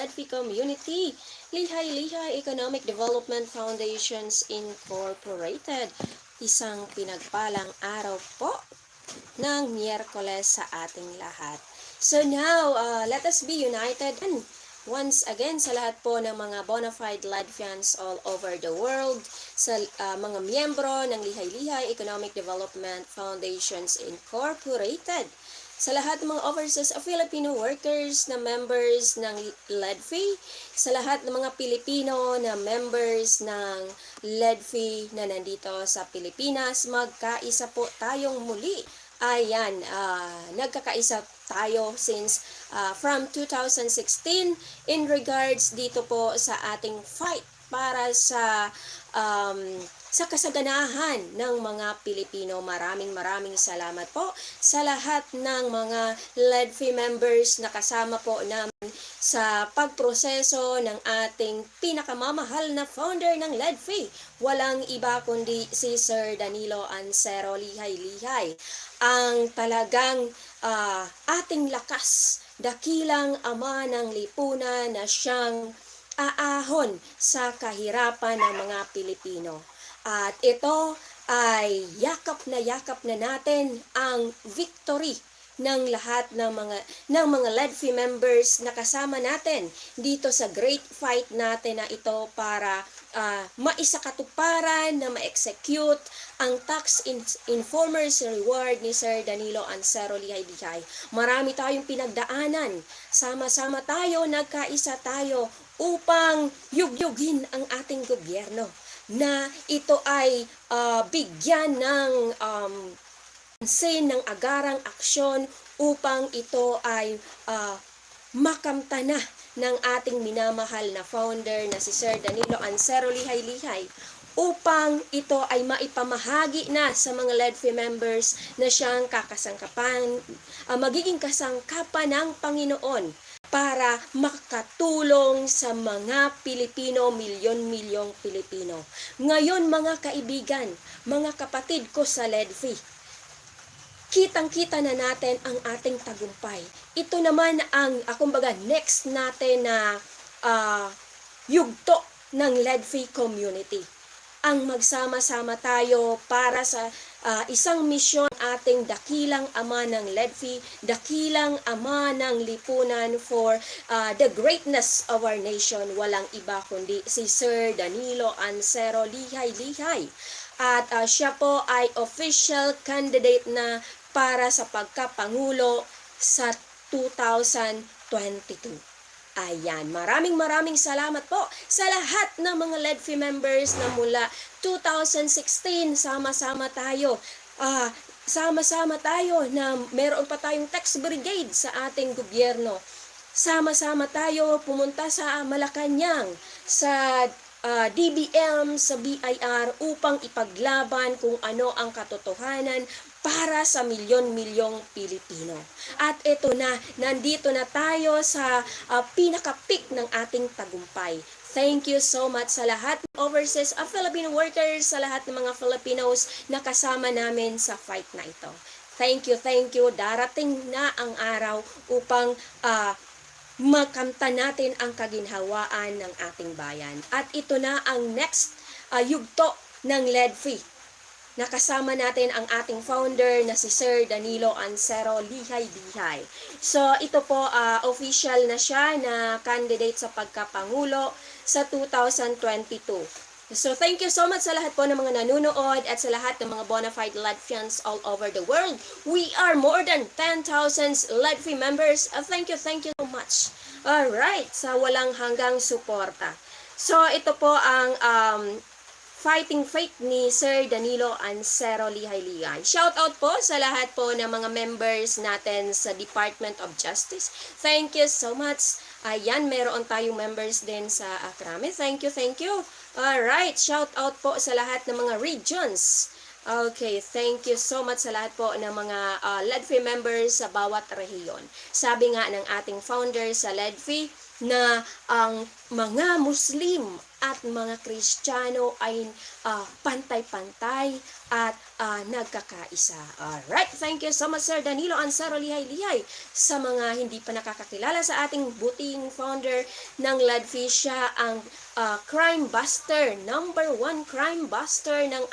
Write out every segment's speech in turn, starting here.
LEDFI Community, Lihaylihay Economic Development Foundations Incorporated. Isang pinagpalang araw po ng Miyerkules sa ating lahat. So now, let us be united and once again sa lahat po ng mga bona fide LEDFians all over the world, sa mga miyembro ng Lihaylihay Economic Development Foundations Incorporated, sa lahat ng mga overseas Filipino workers na members ng LEDFI, sa lahat ng mga Pilipino na members ng LEDFI na nandito sa Pilipinas, magkaisa po tayong muli. Ayan, nagkakaisa tayo since from 2016 in regards dito po sa ating fight para sa kasaganahan ng mga Pilipino. Maraming salamat po sa lahat ng mga LEDFI members na kasama po namin sa pagproseso ng ating pinakamamahal na founder ng LEDFI. Walang iba kundi si Sir Danilo Ancero Lihaylihay, ang talagang ating lakas, dakilang ama ng lipunan na siyang aahon sa kahirapan ng mga Pilipino. At ito ay yakap na natin ang victory ng lahat ng mga LEDFI members na kasama natin dito sa great fight natin na ito para maisakatuparan na ma-execute ang tax informers reward ni Sir Danilo Ancero Lihaylihay. Marami tayong pinagdaanan. Sama-sama tayo, nagkaisa tayo upang yugyugin ang ating gobyerno na ito ay bigyan ng pansin ng agarang aksyon upang ito ay makamta na ng ating minamahal na founder na si Sir Danilo Ancero Lihaylihay, upang ito ay maipamahagi na sa mga LEDFI members na siyang magiging kasangkapan ng Panginoon para makatulong sa mga Pilipino, milyon-milyong Pilipino. Ngayon mga kaibigan, mga kapatid ko sa LEDFI, kitang-kita na natin ang ating tagumpay. Ito naman ang, kumbaga, next natin na yugto ng LEDFI community. Ang magsama-sama tayo para sa isang misyon, ating dakilang ama ng LEDFI, dakilang ama ng lipunan for the greatness of our nation. Walang iba kundi si Sir Danilo Ancero Lihaylihay. At siya po ay official candidate na para sa pagkapangulo sa 2022. Ayan, maraming salamat po sa lahat ng mga LEDFI members na mula 2016 sama-sama tayo. Sama-sama tayo na meron pa tayong tax brigade sa ating gobyerno. Sama-sama tayo pumunta sa Malacanang, sa DBM, sa BIR upang ipaglaban kung ano ang katotohanan para sa milyon-milyong Pilipino. At ito na, nandito na tayo sa pinaka-peak ng ating tagumpay. Thank you so much sa lahat ng overseas Filipino workers, sa lahat ng mga Filipinos na kasama namin sa fight na ito. Thank you. Darating na ang araw upang makamta natin ang kaginhawaan ng ating bayan. At ito na ang next yugto ng LEDFI. Nakasama natin ang ating founder na si Sir Danilo Ancero Lihaylihay. So ito po, official na siya na candidate sa pagkapangulo sa 2022. So thank you so much sa lahat po ng mga nanonood at sa lahat ng mga bona fide LEDFians all over the world. We are more than 10,000 LEDFI members. Thank you so much. Alright, sa walang hanggang suporta. So ito po ang fighting faith ni Sir Danilo Ancero Lihaylihay. Shout out po sa lahat po ng mga members natin sa Department of Justice. Thank you so much. Ayan, meron tayong members din sa Akrame. Thank you. Alright, shout out po sa lahat ng mga regions. Okay, thank you so much sa lahat po ng mga LEDFI members sa bawat rehiyon. Sabi nga ng ating founder sa LEDFI, na ang mga Muslim at mga Kristiyano ay pantay-pantay at nagkakaisa. Alright, thank you so much Sir Danilo Ancero Lihaylihay. Sa mga hindi pa nakakakilala sa ating buting founder ng LEDFI, siya ang crime buster, number 1 crime buster ng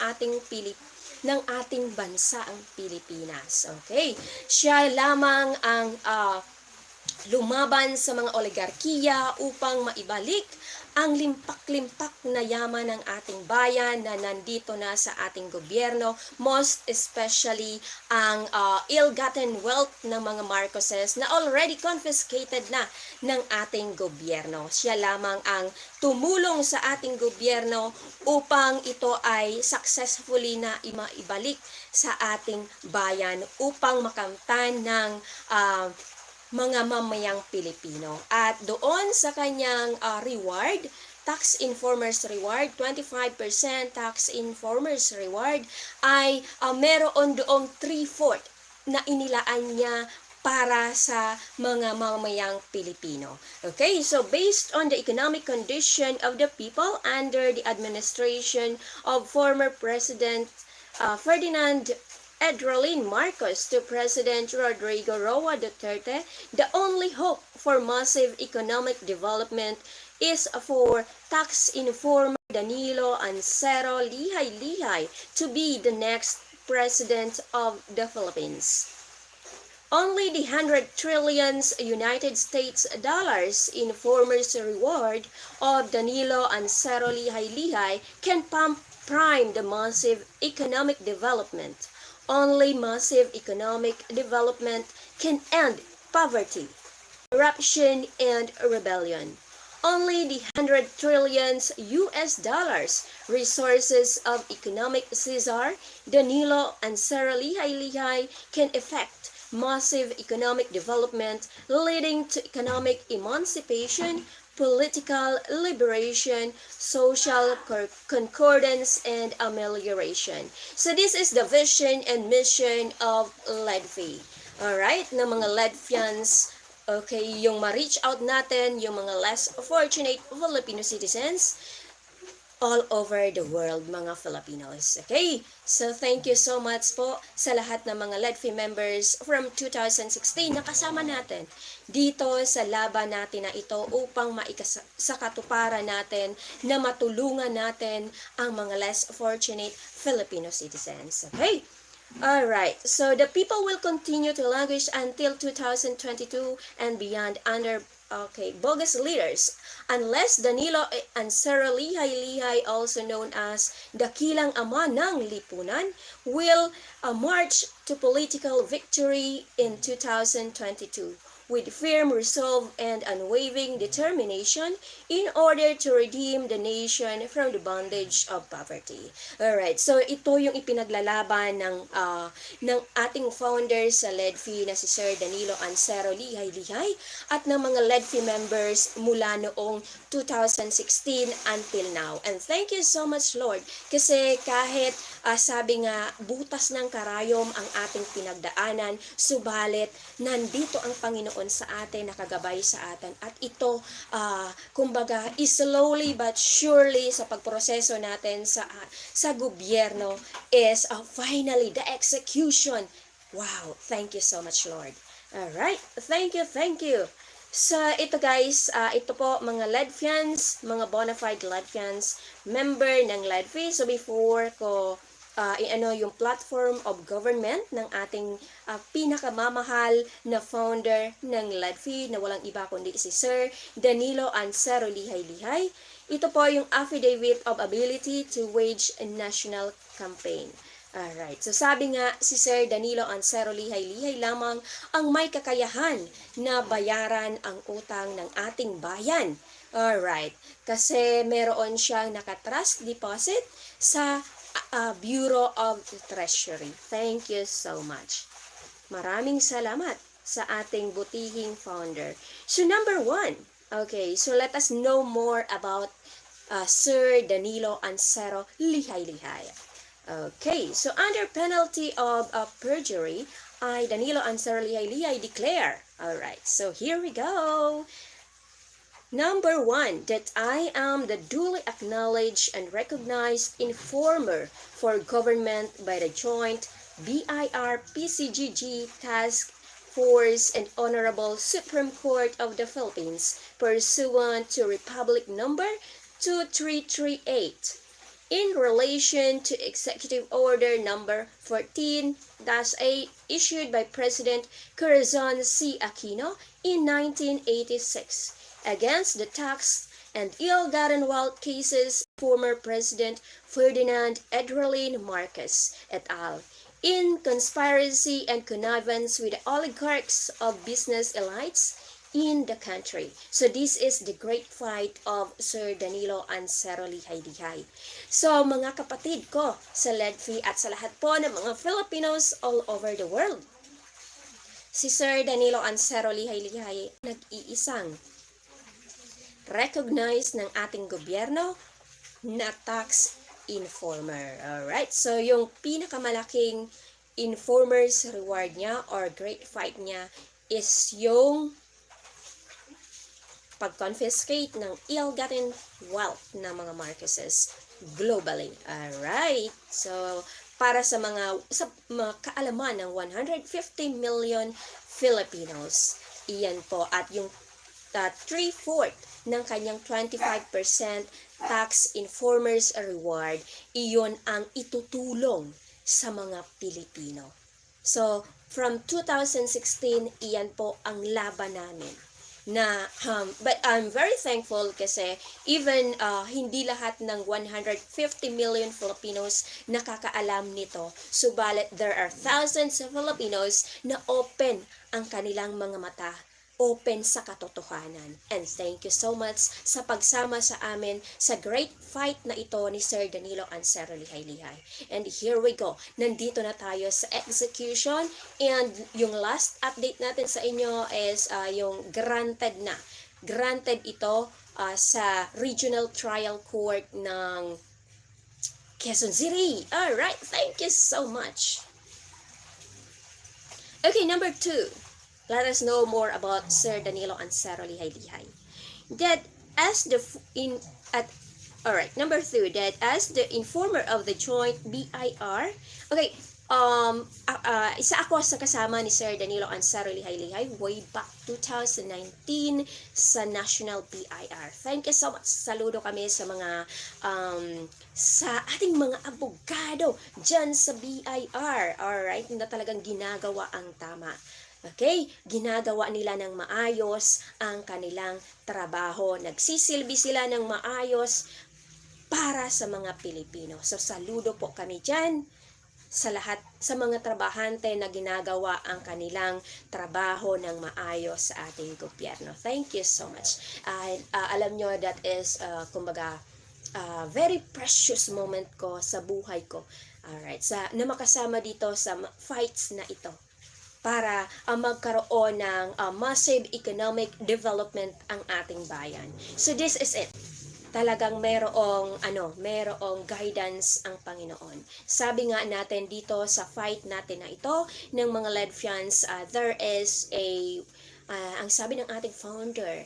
ating bansa ang Pilipinas. Okay? Siya lamang ang lumaban sa mga oligarkiya upang maibalik ang limpak-limpak na yaman ng ating bayan na nandito na sa ating gobyerno, most especially ang ill-gotten wealth ng mga Marcoses na already confiscated na ng ating gobyerno. Siya lamang ang tumulong sa ating gobyerno upang ito ay successfully na maibalik sa ating bayan upang makamtan ng mga mamayang Pilipino. At doon sa kanyang reward, tax informers reward, 25% tax informers reward, ay meron doong 3/4 na inilaan niya para sa mga mamayang Pilipino. Okay, so based on the economic condition of the people under the administration of former President Ferdinand Adralin Marcos to President Rodrigo Roa Duterte, the only hope for massive economic development is for tax informer Danilo Ancero Lihaylihay to be the next president of the Philippines. Only the 100 trillions United States dollars in informer's reward of Danilo Ancero Lihaylihay can prime the massive economic development. Only massive economic development can end poverty, corruption, and rebellion. Only the 100 trillions US dollars resources of economic Caesar, Danilo Ancero Lihaylihay can effect massive economic development leading to economic emancipation, political liberation, social concordance, and amelioration. So this is the vision and mission of LEDFI. Alright, na mga LEDFians, okay, yung ma-reach out natin, yung mga less fortunate Filipino citizens, all over the world, mga Filipinos. Okay? So, thank you so much po sa lahat ng mga LEDFI members from 2016 na kasama natin dito sa laban natin na ito upang sa katuparan natin na matulungan natin ang mga less fortunate Filipino citizens. Okay? Alright, so the people will continue to languish until 2022 and beyond under bogus leaders unless Danilo Ancero Lihaylihay, also known as Dakilang Ama ng Lipunan, will march to political victory in 2022 with firm resolve and unwavering determination in order to redeem the nation from the bondage of poverty. Alright, so ito yung ipinaglalaban ng ating founder sa LEDFI na si Sir Danilo Ancero Lihaylihay at ng mga LEDFI members mula noong 2016 until now. And thank you so much, Lord, kasi kahit sabi nga butas ng karayom ang ating pinagdaanan, subalit nandito ang Panginoon sa atin, nakagabay sa atin. At ito, kumbaga, slowly but surely sa pagproseso natin sa gobyerno is finally the execution. Wow, thank you so much, Lord. Alright, thank you, thank you. So, ito guys, ito po mga LEDFians, mga bona fide LEDFians, member ng LEDFI. So, before ko yung platform of government ng ating pinakamamahal na founder ng LEDFI na walang iba kundi si Sir Danilo Ancero Lihaylihay. Ito po yung affidavit of ability to wage a national campaign. Alright, so sabi nga si Sir Danilo Ancero Lihaylihay lamang ang may kakayahan na bayaran ang utang ng ating bayan. Alright, kasi meron siyang nakatrust deposit sa Bureau of the Treasury. Thank you so much. Maraming salamat sa ating butihing founder. So number 1, okay, so let us know more about Sir Danilo Ancero Lihaylihay. Okay, so under penalty of perjury, Danilo Ancero Lihaylihay declare. Alright, so here we go. Number 1, that I am the duly acknowledged and recognized informer for government by the Joint BIR-PCGG Task Force and Honorable Supreme Court of the Philippines pursuant to Republic Number 2338 in relation to Executive Order Number 14-8 issued by President Corazon C. Aquino in 1986 against the tax and ill-gotten wealth cases of former President Ferdinand Edwin Marcos et al. In conspiracy and connivance with the oligarchs of business elites in the country. So this is the great fight of Sir Danilo Ancero Lihaylihay. So mga kapatid ko sa LEDFI at sa lahat po ng mga Filipinos all over the world, si Sir Danilo Ancero Lihaylihay nag-iisang recognized ng ating gobyerno na tax informer. Alright, so yung pinakamalaking informer's reward niya or great fight niya is yung pag-confiscate ng ill-gotten wealth ng mga Marcoses globally. Alright, so para sa mga kaalaman ng 150 million Filipinos, iyan po at yung 3/4 ng kanyang 25% tax informers reward, iyon ang itutulong sa mga Pilipino. So, from 2016, iyan po ang laban namin. But I'm very thankful kasi even hindi lahat ng 150 million Filipinos nakakaalam nito. Subalit, there are thousands of Filipinos na open ang kanilang mga mata, open sa katotohanan. And thank you so much sa pagsama sa amin sa great fight na ito ni Sir Danilo Ancero Lihaylihay. And here we go. Nandito na tayo sa execution. And yung last update natin sa inyo is yung granted na. Granted ito sa Regional Trial Court ng Quezon City. Alright, thank you so much. Okay, number 2. Let us know more about Sir Danilo Ancero Lihaylihay. That as number 2, that as the informer of the joint BIR, okay, isa ako sa kasama ni Sir Danilo Ancero Lihaylihay way back 2019 sa National BIR. Thank you so much. Saludo kami sa mga sa ating mga abogado dyan sa BIR. Alright, na talagang ginagawa ang tama. Okay, ginagawa nila ng maayos ang kanilang trabaho. Nagsisilbi sila ng maayos para sa mga Pilipino. So, saludo po kami dyan sa lahat, sa mga trabahante na ginagawa ang kanilang trabaho ng maayos sa ating gobyerno. Thank you so much. Alam nyo, that is, kumbaga, very precious moment ko sa buhay ko. Alright, na makasama dito sa fights na ito, para magkaroon ng massive economic development ang ating bayan. So this is it. Talagang merong guidance ang Panginoon. Sabi nga natin dito sa fight natin na ito ng mga LEDFians, there is ang sabi ng ating founder.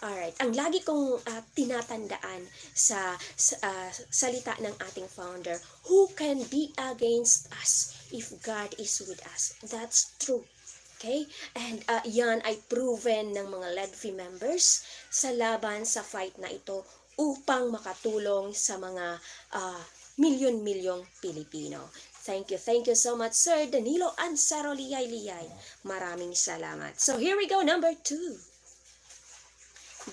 Alright, ang lagi kong tinatandaan sa salita ng ating founder, who can be against us if God is with us? That's true. Okay? And yan ay proven ng mga LEDFI members sa laban sa fight na ito upang makatulong sa mga milyon-milyong Pilipino. Thank you so much, Sir Danilo Ancero Lihaylihay. Maraming salamat. So here we go, number 2.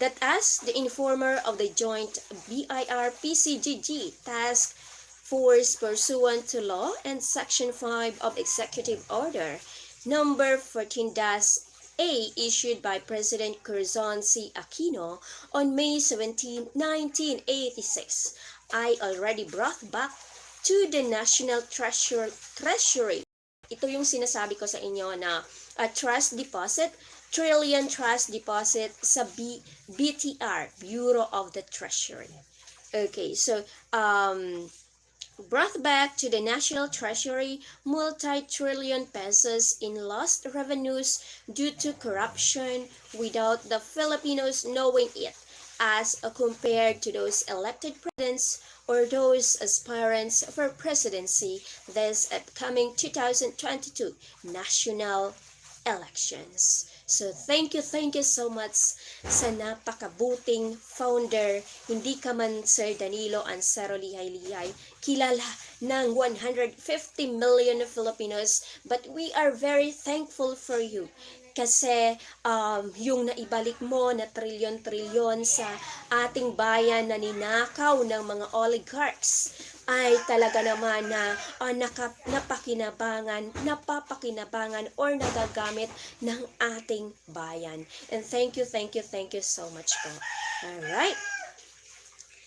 That as the informer of the joint BIR-PCGG Task Force pursuant to law and Section 5 of Executive Order Number 14-A issued by President Corazon C. Aquino on May 17, 1986, I already brought back to the National Treasury. Ito yung sinasabi ko sa inyo na trust deposit, trillion trust deposit sa BTR, Bureau of the Treasury. Okay, so brought back to the National Treasury multi-trillion pesos in lost revenues due to corruption without the Filipinos knowing it. as compared to those elected presidents or those aspirants for presidency this upcoming 2022 national elections. So thank you so much sa napakabuting founder. Hindi ka man Sir Danilo Ancero Lihaylihay kilala ng 150 million Filipinos, but we are very thankful for you kasi yung naibalik mo na trilyon-trilyon sa ating bayan na ninakaw ng mga oligarchs ay talaga naman na napapakinabangan or nagagamit ng ating bayan. And thank you so much po. Alright.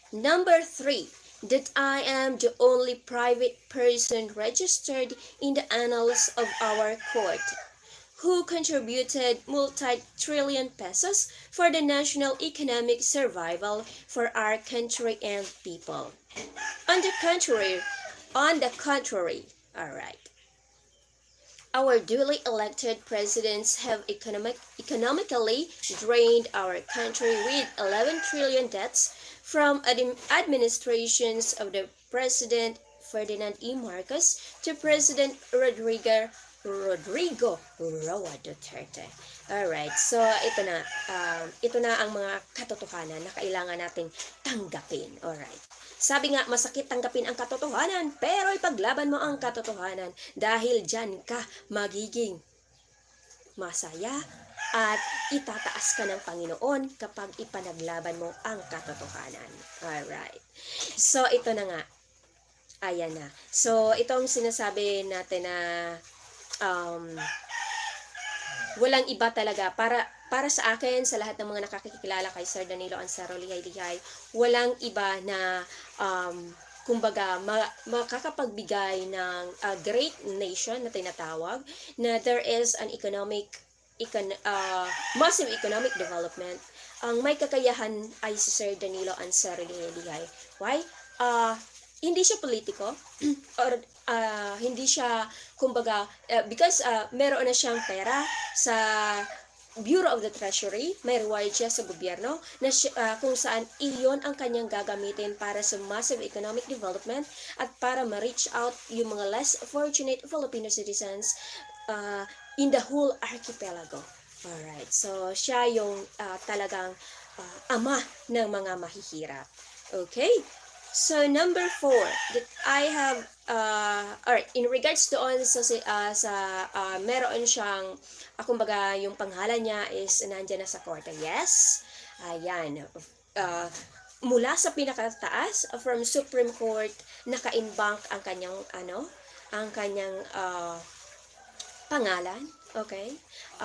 Number 3, that I am the only private person registered in the annals of our court who contributed multi-trillion pesos for the national economic survival for our country and people. On the contrary, alright, our duly elected presidents have economically drained our country with 11 trillion debts from administrations of the President Ferdinand E. Marcos to President Rodrigo Roa Duterte. Alright, so ito na ang mga katotohanan na kailangan nating tanggapin. Alright. Sabi nga, masakit tanggapin ang katotohanan, pero ipaglaban mo ang katotohanan dahil dyan ka magiging masaya at itataas ka ng Panginoon kapag ipanaglaban mo ang katotohanan. Alright. So, ito na nga. Ayan na. So, itong sinasabi natin na walang iba talaga para sa akin, sa lahat ng mga nakakikilala kay Sir Danilo Ancero Lihaylihay, walang iba na kumbaga makakapagbigay ng great nation na tinatawag na there is an massive economic development. Ang may kakayahan ay si Sir Danilo Ancero Lihaylihay. Why? Hindi siya politiko or hindi siya kumbaga because meron na siyang pera sa Bureau of the Treasury, may reward siya sa gobyerno na kung saan iyon ang kanyang gagamitin para sa massive economic development at para ma-reach out yung mga less fortunate Filipino citizens in the whole archipelago. Alright, so siya yung talagang ama ng mga mahihirap. Okay? So number 4 that I have alright, in regards doon sa meron siyang kumbaga yung pangalan niya is nandiyan na sa korte. Yes. Ayan. Mula sa pinakataas from Supreme Court naka-inbank ang kanyang pangalan. Okay?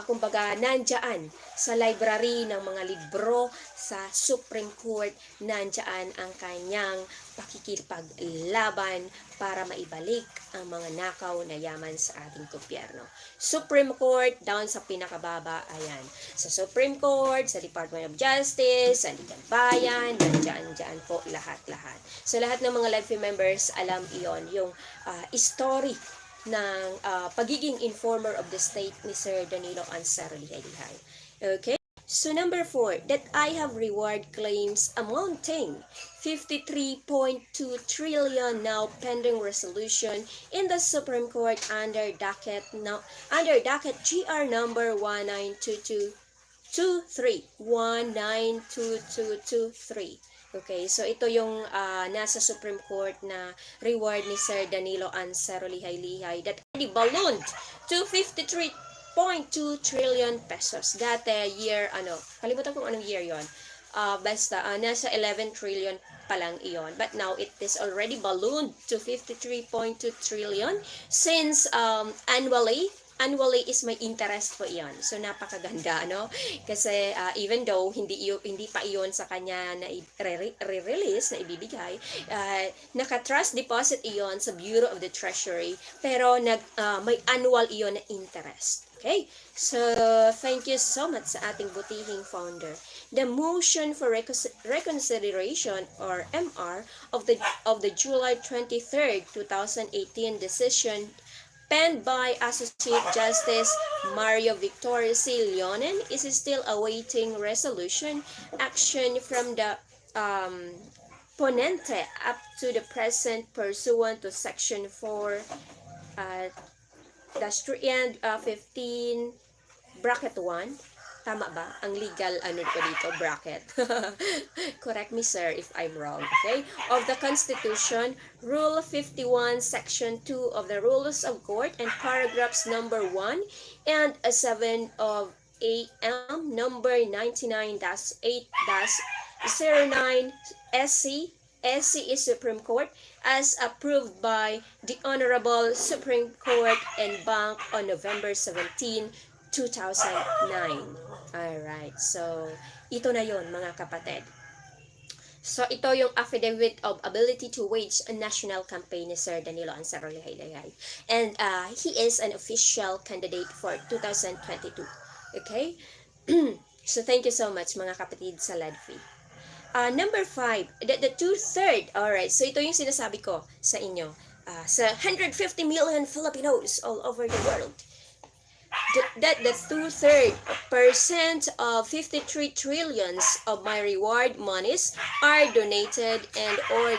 Kumbaga, nandyan sa library ng mga libro sa Supreme Court, nandyan ang kanyang pakikipaglaban para maibalik ang mga nakaw na yaman sa ating gobyerno. Supreme Court, down sa pinakababa, ayan. Sa Supreme Court, sa Department of Justice, sa Ligang Bayan, nandyan po lahat-lahat. So, lahat ng mga LEDFI members, alam iyon, yung story ng pagiging informer of the state ni Sir Danilo Ancero Lihaylihay. Okay? So number 4, that I have reward claims amounting 53.2 trillion now pending resolution in the Supreme Court under docket GR number 192223. Okay, so ito yung nasa Supreme Court na reward ni Sir Danilo Ancero Lihaylihay that already ballooned to 53.2 trillion pesos. Dati year, kalimutan kung anong year yon. Basta, nasa 11 trillion pa lang iyon. But now, it is already ballooned to 53.2 trillion since annually is may interest po iyon. So, napakaganda, Kasi, even though hindi pa iyon sa kanya na re-release, na ibibigay, naka-trust deposit iyon sa Bureau of the Treasury, pero may annual iyon na interest. Okay? So, thank you so much sa ating butihing founder. The motion for reconsideration or MR of the July 23rd, 2018 decision penned by Associate Justice Mario Victor C. Leonen, is still awaiting resolution. Action from the ponente up to the present pursuant to Section 4 15 bracket 1. Tama ba? Ang legal ano ko dito, bracket. Correct me, sir, if I'm wrong. Okay? Of the Constitution, Rule 51, Section 2 of the Rules of Court, and paragraphs number 1 and 7 of AM number 99-8-09 SC. SC is Supreme Court, as approved by the Honorable Supreme Court and Bank on November 17, 2009. Alright, so ito na yon mga kapatid. So ito yung affidavit of ability to wage a national campaign ni Sir Danilo Ancero Lihaylihay. And he is an official candidate for 2022. Okay? So thank you so much mga kapatid sa LADFI. Number 5, the 2/3. Alright, so ito yung sinasabi ko sa inyo. Sa 150 million Filipinos all over the world. That the 2/3% of 53 trillions of my reward monies are donated and or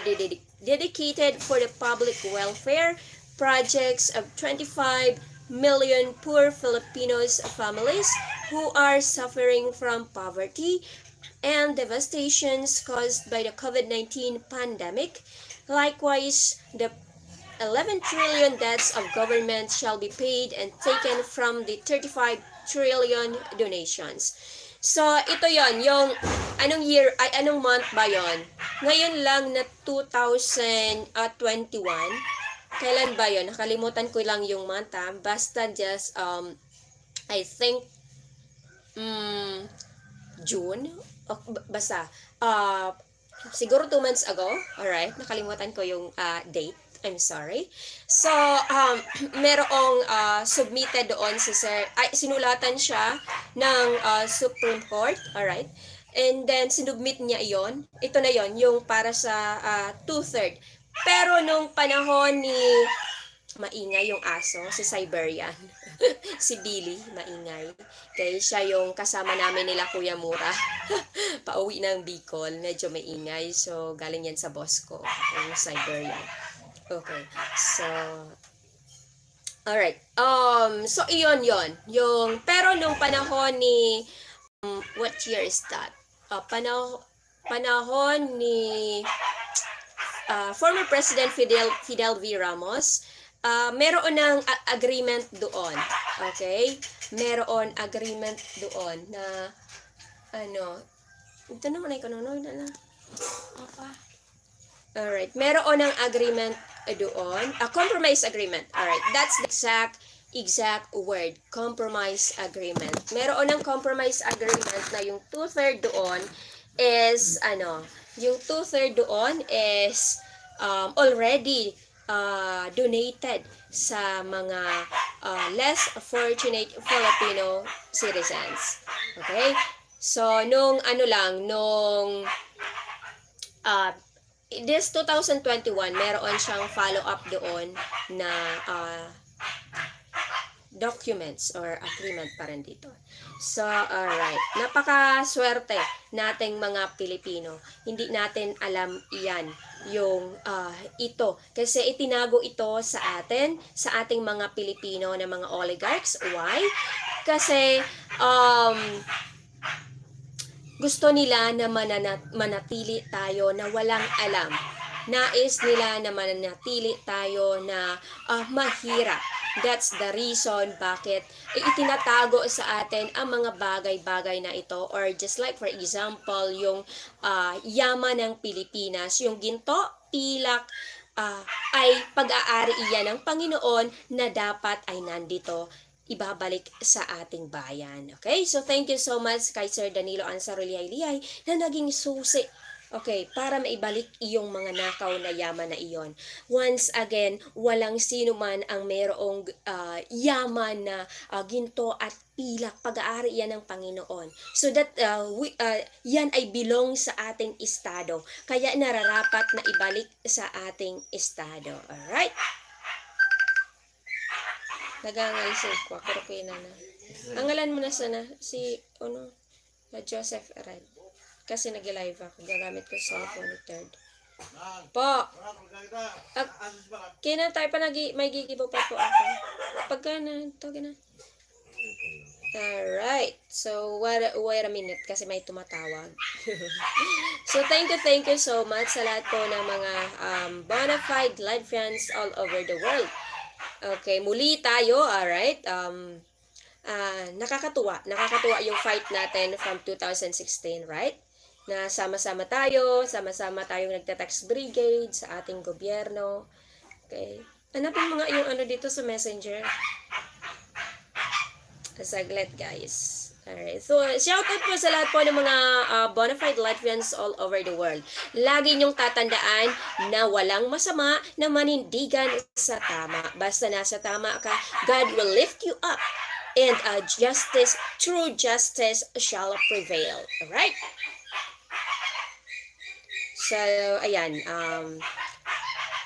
dedicated for the public welfare projects of 25 million poor Filipinos families who are suffering from poverty and devastations caused by the COVID-19 pandemic. Likewise, the 11 trillion debts of government shall be paid and taken from the 35 trillion donations. So, ito yon yung anong year, ay anong month ba yon? Ngayon lang na 2021. Kailan ba yon? Nakalimutan ko lang yung month ha. Basta just, I think, June? Basta, siguro 2 months ago. Alright, nakalimutan ko yung date. I'm sorry. So, merong submitted doon si Sir, sinulatan siya ng Supreme Court, alright? And then, sinubmit niya iyon. Ito na yon yung para sa 2/3. Pero nung panahon ni maingay yung aso, si Siberian, si Billy, maingay. Kaya siya yung kasama namin nila Kuya Mura. Pauwi ng Bicol, medyo maingay. So, galing yan sa boss ko, yung Siberian. Okay, so, alright, so iyon yung, pero nung panahon ni, what year is that? Panahon ni, former President Fidel V. Ramos, meron ng agreement doon, okay? Meron agreement doon na, ito naman ay kanunoy na. Alright, meron ng agreement doon, a compromise agreement. Alright, that's the exact word, compromise agreement. Meron ng compromise agreement na yung 2/3 doon is, yung 2/3 doon is already donated sa mga less fortunate Filipino citizens. Okay? So, nung this 2021, meron siyang follow-up doon na documents or agreement pa rin dito. So, alright. Napaka-swerte nating mga Pilipino. Hindi natin alam iyan, yung ito. Kasi itinago ito sa atin, sa ating mga Pilipino na mga oligarchs. Why? Kasi, gusto nila na manatili tayo na walang alam. Nais nila na manatili tayo na mahirap. That's the reason bakit itinatago sa atin ang mga bagay-bagay na ito. Or just like for example, yung yaman ng Pilipinas, yung ginto, pilak, ay pag-aari iyan ng Panginoon na dapat ay nandito ibabalik sa ating bayan. Okay? So, thank you so much kay Sir Danilo Ancero Lihaylihay na naging susi. Okay, para maibalik iyong mga nakaw na yaman na iyon. Once again, walang sino man ang mayroong yaman na ginto at pilak. Pag-aari yan ng Panginoon. So that yan ay belong sa ating estado. Kaya nararapat na ibalik sa ating estado. Alright? Nagangalsig ko. Pero kayo na na. Ang ngalan mo na sana, si, na Joseph Red. Kasi nag-live ako. Gagamit ko sa cellphone ni Third. Po! Kaya na tayo pa may gigibo pa po ako. Pagka na, tawag na. Alright. So, wait a minute kasi may tumatawag. So, thank you so much sa lahat po ng mga bona fide live fans all over the world. Okay, muli tayo, alright. Nakakatuwa yung fight natin from 2016, right? Na sama-sama tayong nagta-tax brigade sa ating gobyerno. Okay. Hanapin mo nga yung dito sa messenger. Saglit, guys. Alright. So, shoutout po sa lahat po ng mga bona fide Latvians all over the world. Lagi niyong tatandaan na walang masama na manindigan sa tama. Basta nasa tama ka, God will lift you up. And true justice shall prevail. Alright? So, ayan.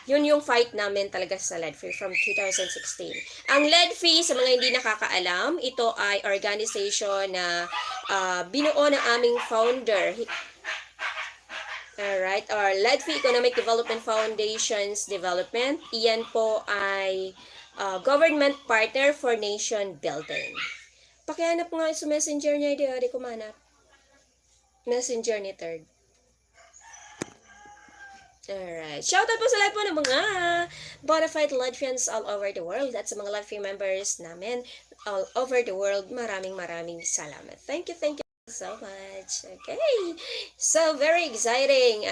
Yun yung fight namin talaga sa LEDFI from 2016. Ang LEDFI, sa mga hindi nakakaalam, ito ay organization na binuo ng aming founder. Alright, or LEDFI Economic Development Foundation's Development. Iyan po ay government partner for nation building. Pakihanap nga sa messenger niya, di ko manap. Messenger ni Third. Alright. Shoutout po sa lahat po ng mga bona fide Latvians all over the world at sa mga Latvi members namin all over the world. Maraming salamat. Thank you so much. Okay. So, very exciting.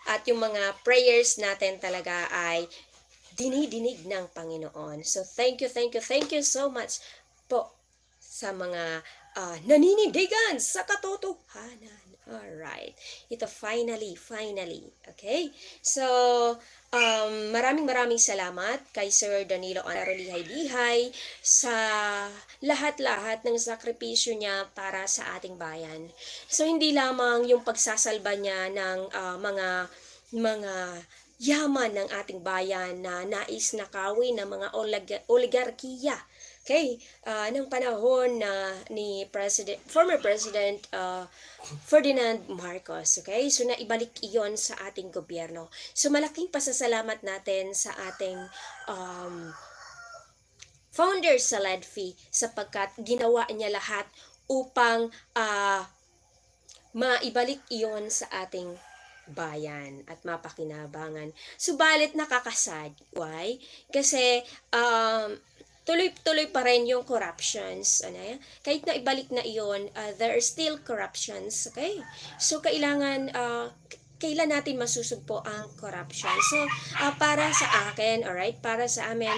At yung mga prayers natin talaga ay dinidinig ng Panginoon. So, thank you so much po sa mga naninindigan sa katotohanan. Alright. Ito finally. Okay? So, maraming salamat kay Sir Danilo Ancero Lihaylihay sa lahat ng sakripisyo niya para sa ating bayan. So, hindi lamang yung pagsasalba niya ng mga yaman ng ating bayan na nais nakawin ng mga oligarkiya. Okay, ng panahon ni former President Ferdinand Marcos, okay? So naibalik iyon sa ating gobyerno. So malaking pasasalamat natin sa ating founders sa LEDFI sapagkat ginawa niya lahat upang maibalik iyon sa ating bayan at mapakinabangan. Subalit nakakasad. Why? Kasi tuloy pa rin yung corruptions. Kahit na ibalik na iyon, there are still corruptions. Okay? So, kailan natin masusugpo ang corruption? So, para sa akin, alright, para sa amin,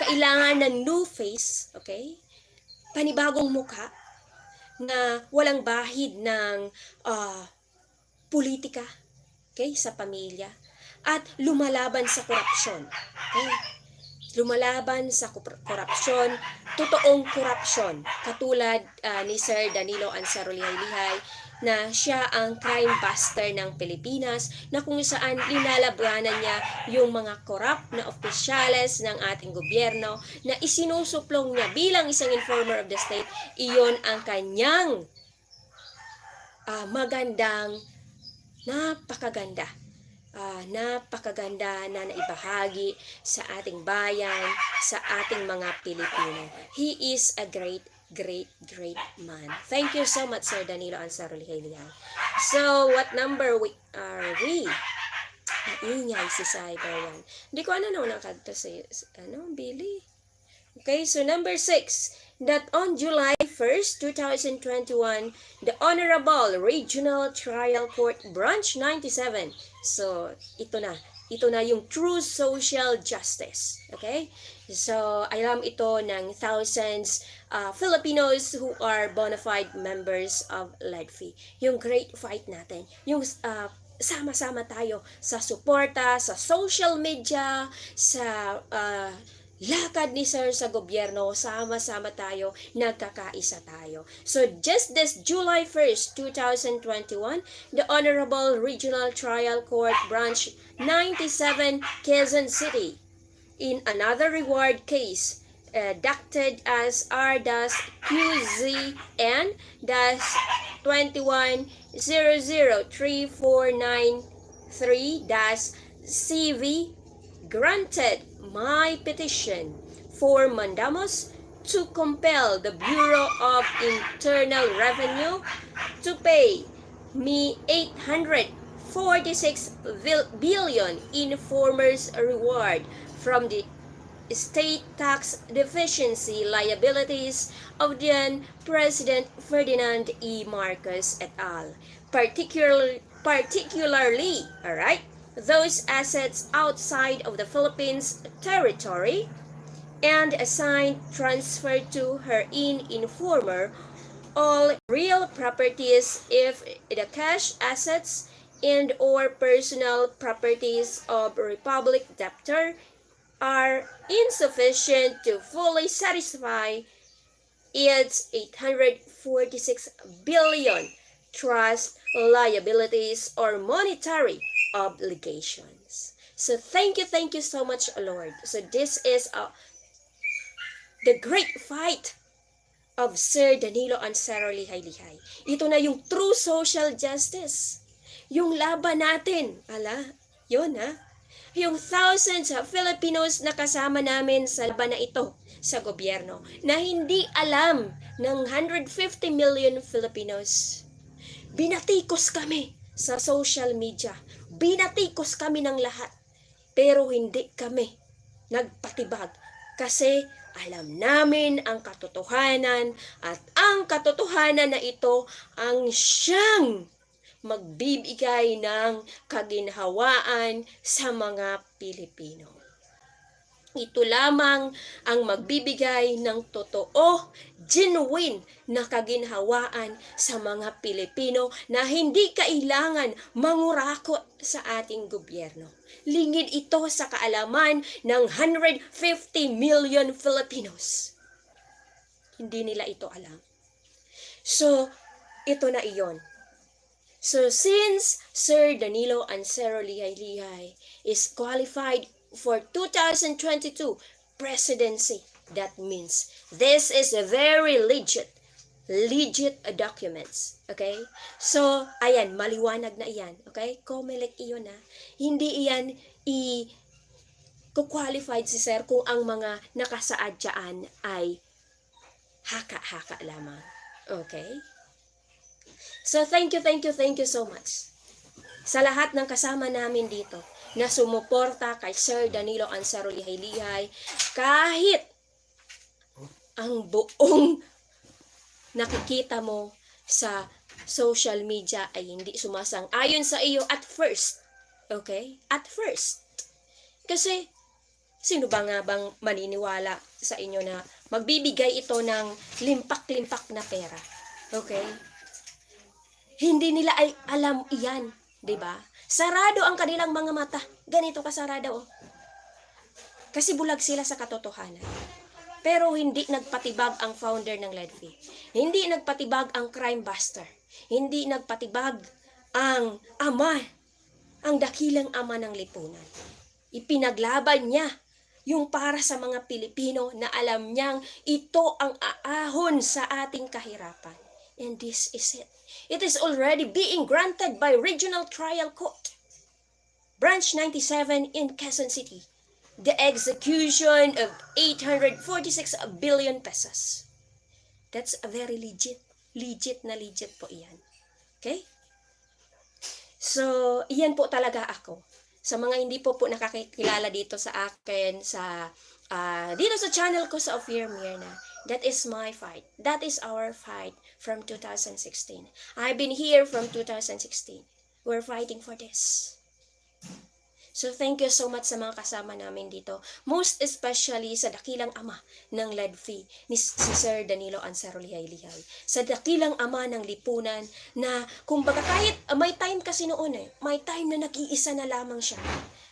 kailangan ng new face, okay? Panibagong mukha na walang bahid ng politika, okay, sa pamilya at lumalaban sa korupsyon. Okay? Lumalaban sa korupsyon, totoong korupsyon, katulad ni Sir Danilo Ancero Lihaylihay na siya ang crime buster ng Pilipinas na kung saan linalabanan niya yung mga corrupt na opisyales ng ating gobyerno na isinusuplong niya bilang isang informer of the state. Iyon ang kanyang napakaganda na naibahagi sa ating bayan, sa ating mga Pilipino. He is a great man. Thank you so much, Sir Danilo Ancero Lihaylihay. So, what number are we? Maingay si Cyber yan. Hindi ko nakadto sa Billy. Okay, so number 6. That on July 1st, 2021, the Honorable Regional Trial Court Branch 97. So, ito na yung true social justice. Okay? So, alam ito ng thousands Filipinos who are bona fide members of LEDFI. Yung great fight natin. Yung sama-sama tayo sa suporta, sa social media, sa lakad ni Sir sa gobyerno, sama-sama tayo, nagkakaisa tayo. So, just this July 1st, 2021, the Honorable Regional Trial Court Branch 97, Quezon City, in another reward case, Ducted as R-QZN 21003493 granted my petition for mandamus to compel the Bureau of Internal Revenue to pay me 846 billion in farmers' reward from the state tax deficiency liabilities of then President Ferdinand E. Marcos et al. Particularly, all right, those assets outside of the Philippines territory and assigned, transferred to her in former all real properties if the cash assets and or personal properties of republic debtor are insufficient to fully satisfy its 846 billion trust liabilities or monetary obligations. So thank you so much, Lord. So this is the great fight of Sir Danilo Ancero Lihaylihay. Ito na yung true social justice. Yung laban natin. Yun yung thousands of Filipinos na kasama namin sa laban na ito sa gobyerno na hindi alam ng 150 million Filipinos. Binatikos kami sa social media. Binatikos kami ng lahat. Pero hindi kami nagpatibag kasi alam namin ang katotohanan at ang katotohanan na ito ang siyang magbibigay ng kaginhawaan sa mga Pilipino. Ito lamang ang magbibigay ng totoo, genuine na kaginhawaan sa mga Pilipino na hindi kailangan mangurakot sa ating gobyerno. Lingid ito sa kaalaman ng 150 million Filipinos. Hindi nila ito alam. So, ito na iyon. So, since Sir Danilo Ancero Lihaylihay is qualified for 2022 presidency, that means this is a very legit documents. Okay? So, ayan, maliwanag na iyan. Okay? Comelec iyon Hindi iyan qualified si Sir kung ang mga nakasaad dyan ay haka-haka lamang. Okay? So, thank you so much sa lahat ng kasama namin dito na sumuporta kay Sir Danilo Ancero Lihaylihay kahit ang buong nakikita mo sa social media ay hindi sumasang-ayon sa iyo at first. Okay? At first. Kasi, sino ba nga bang maniniwala sa inyo na magbibigay ito ng limpak-limpak na pera? Okay? Hindi nila ay alam iyan, 'di ba? Sarado ang kanilang mga mata. Ganito kasarado Kasi bulag sila sa katotohanan. Pero hindi nagpatibag ang founder ng LEDFI. Hindi nagpatibag ang crime buster. Hindi nagpatibag ang ama, ang dakilang ama ng lipunan. Ipinaglaban niya yung para sa mga Pilipino na alam niyang ito ang aahon sa ating kahirapan. And this is it. It is already being granted by Regional Trial Court, Branch 97 in Quezon City. The execution of 846 billion pesos. That's a very legit po iyan. Okay? So, iyan po talaga ako. Sa mga hindi po nakakilala dito sa akin, dito sa channel ko sa Ophir Mirna, that is my fight. That is our fight from 2016. I've been here from 2016. We're fighting for this. So thank you so much sa mga kasama namin dito. Most especially sa dakilang ama ng LEDFI, si Sir Danilo Ancero Lihaylihay. Sa dakilang ama ng lipunan na kumbaga kahit may time kasi noon may time na nag-iisa na lamang siya.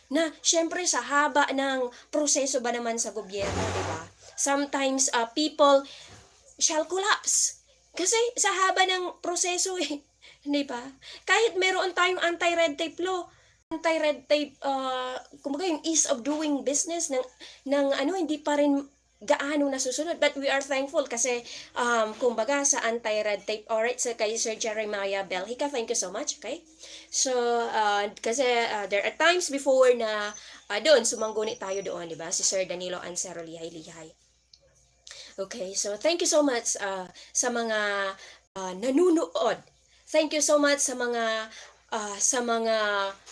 Na syempre sa haba ng proseso ba naman sa gobyerno, di ba? Sometimes people shall collapse. Kasi sa haba ng proseso di ba? Kahit meron tayong anti-red tape law, anti-red tape, kumbaga yung ease of doing business ng hindi pa rin gaano nasusunod. But we are thankful kasi kumbaga sa anti-red tape. Alright, so kay Sir Jeremiah Belhica, thank you so much. Okay? So, kasi there are times before na doon, sumangguni tayo doon, di ba? Si Sir Danilo Ancero, Lihaylihay. Okay, so thank you so much sa mga nanunood. Thank you so much sa mga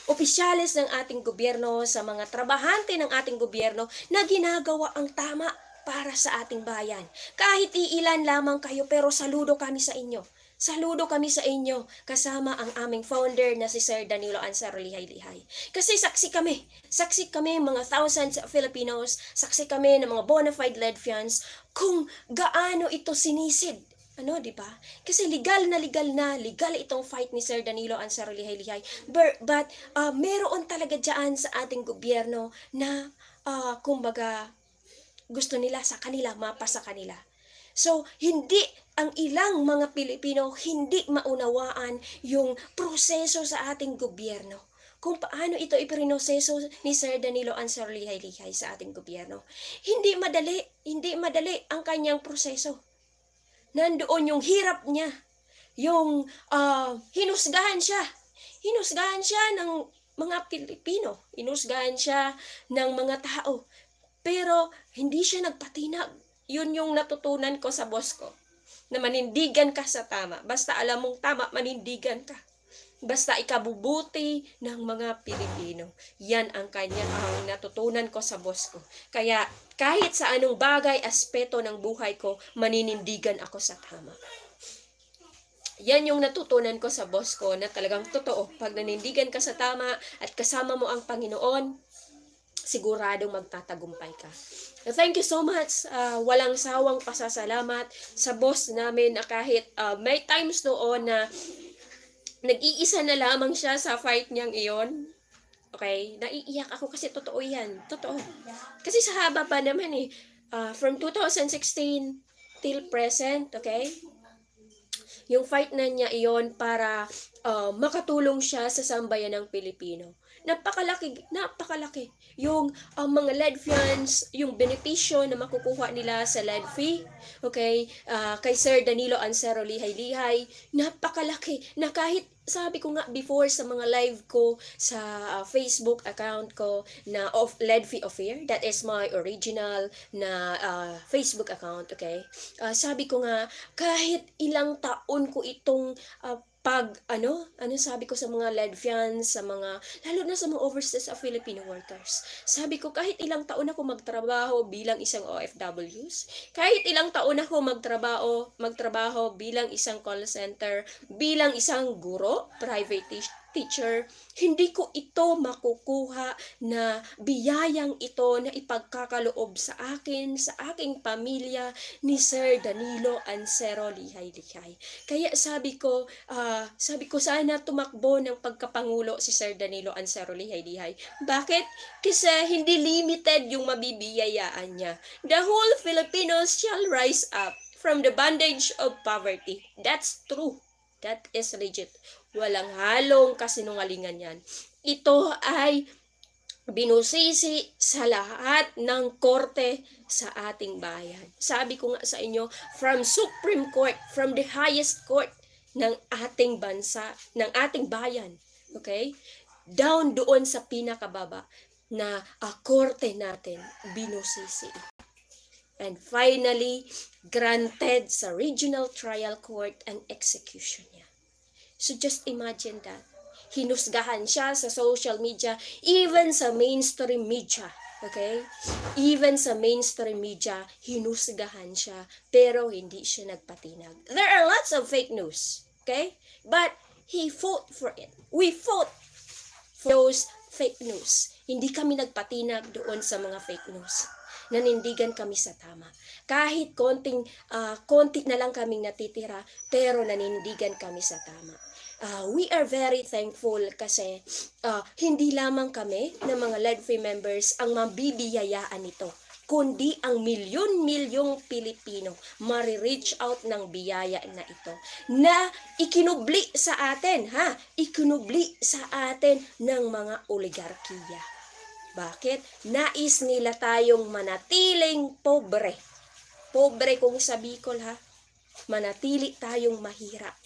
opisyales ng ating gobyerno, sa mga trabahante ng ating gobyerno na ginagawa ang tama para sa ating bayan. Kahit iilan lamang kayo, pero saludo kami sa inyo. Saludo kami sa inyo, kasama ang aming founder na si Sir Danilo Ancero, Lihaylihay. Kasi saksi kami mga thousands of Filipinos, saksi kami ng mga bona fide Ledfians kung gaano ito sinisid. Di ba? Kasi legal itong fight ni Sir Danilo Ancero, Lihaylihay. But meron talaga dyan sa ating gobyerno na kumbaga gusto nila sa kanila, mapasa kanila. So, hindi ang ilang mga Pilipino hindi maunawaan yung proseso sa ating gobyerno. Kung paano ito iprinoseso ni Sir Danilo Ancero, Lihaylihay sa ating gobyerno. Hindi madali ang kanyang proseso. Nandoon yung hirap niya, yung hinusgahan siya ng mga Pilipino, hinusgahan siya ng mga tao, pero hindi siya nagpatinag. Yun yung natutunan ko sa boss ko, na manindigan ka sa tama. Basta alam mong tama, manindigan ka. Basta ikabubuti ng mga Pilipino. Yan ang natutunan ko sa boss ko. Kaya kahit sa anong bagay, aspeto ng buhay ko, maninindigan ako sa tama. Yan yung natutunan ko sa boss ko na talagang totoo. Pag nanindigan ka sa tama at kasama mo ang Panginoon, siguradong magtatagumpay ka. Thank you so much. Walang sawang pasasalamat sa boss namin na kahit may times noon na nag-iisa na lamang siya sa fight niyang iyon. Okay? Naiiyak ako kasi totoo yan. Totoo. Kasi sa haba pa naman from 2016 till present, okay? Yung fight na niya iyon para makatulong siya sa sambayan ng Pilipino. Napakalaki. Yung mga Ledfians, yung benepisyo na makukuha nila sa lead fee, okay, kay Sir Danilo Ancero, Lihaylihay, napakalaki na kahit sabi ko nga before sa mga live ko sa Facebook account ko na Lead Fee Affair, that is my original na Facebook account, okay? Sabi ko nga, kahit ilang taon ko itong sabi ko sa mga Ledfians, sa mga, lalo na sa mga overseas Filipino workers. Sabi ko, kahit ilang taon ako magtrabaho bilang isang OFWs, kahit ilang taon ako magtrabaho bilang isang call center, bilang isang guro, private teacher, hindi ko ito makukuha na biyayang ito na ipagkakaloob sa akin, sa aking pamilya ni Sir Danilo Ancero, Lihaylihay. Kaya sabi ko sana tumakbo ng pagkapangulo si Sir Danilo Ancero, Lihaylihay. Bakit? Kasi hindi limited yung mabibiyayaan niya. The whole Filipinos shall rise up from the bondage of poverty. That's true. That is legit. Walang halong kasinungalingan yan. Ito ay binusisi sa lahat ng korte sa ating bayan. Sabi ko nga sa inyo, from Supreme Court, from the highest court ng ating bansa, ng ating bayan, okay? Down doon sa pinakababa na korte natin, binusisi. And finally, granted sa Regional Trial Court ang execution niya. So just imagine that. Hinusgahan siya sa social media, even sa mainstream media. Okay? Even sa mainstream media, hinusgahan siya, pero hindi siya nagpatinag. There are lots of fake news. Okay? But he fought for it. We fought for those fake news. Hindi kami nagpatinag doon sa mga fake news. Nanindigan kami sa tama. Kahit konti na lang kaming natitira, pero nanindigan kami sa tama. We are very thankful kasi hindi lamang kami na mga Lead Fee members ang mabibiyayaan nito, kundi ang milyon-milyong Pilipino mari-reach out ng biyaya na ito na ikinubli sa atin, ikinubli sa atin ng mga oligarkiya. Bakit? Nais nila tayong manatiling pobre. Pobre kung sa Bicol ha. Manatili tayong mahirap.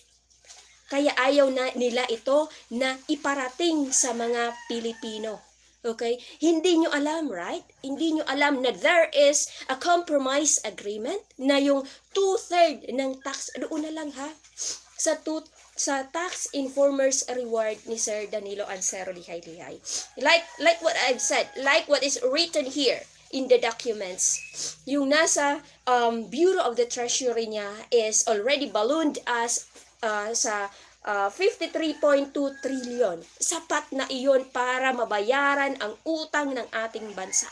Kaya ayaw na nila ito na iparating sa mga Pilipino. Okay? Hindi nyo alam, right? Hindi nyo alam na there is a compromise agreement na yung 2/3 ng tax, doon na lang ha, sa tax informers reward ni Sir Danilo Ancero Lihaylihay. Like what I've said, like what is written here in the documents, yung nasa Bureau of the Treasury niya is already ballooned as sa 53.2 trillion. Sapat na iyon para mabayaran ang utang ng ating bansa.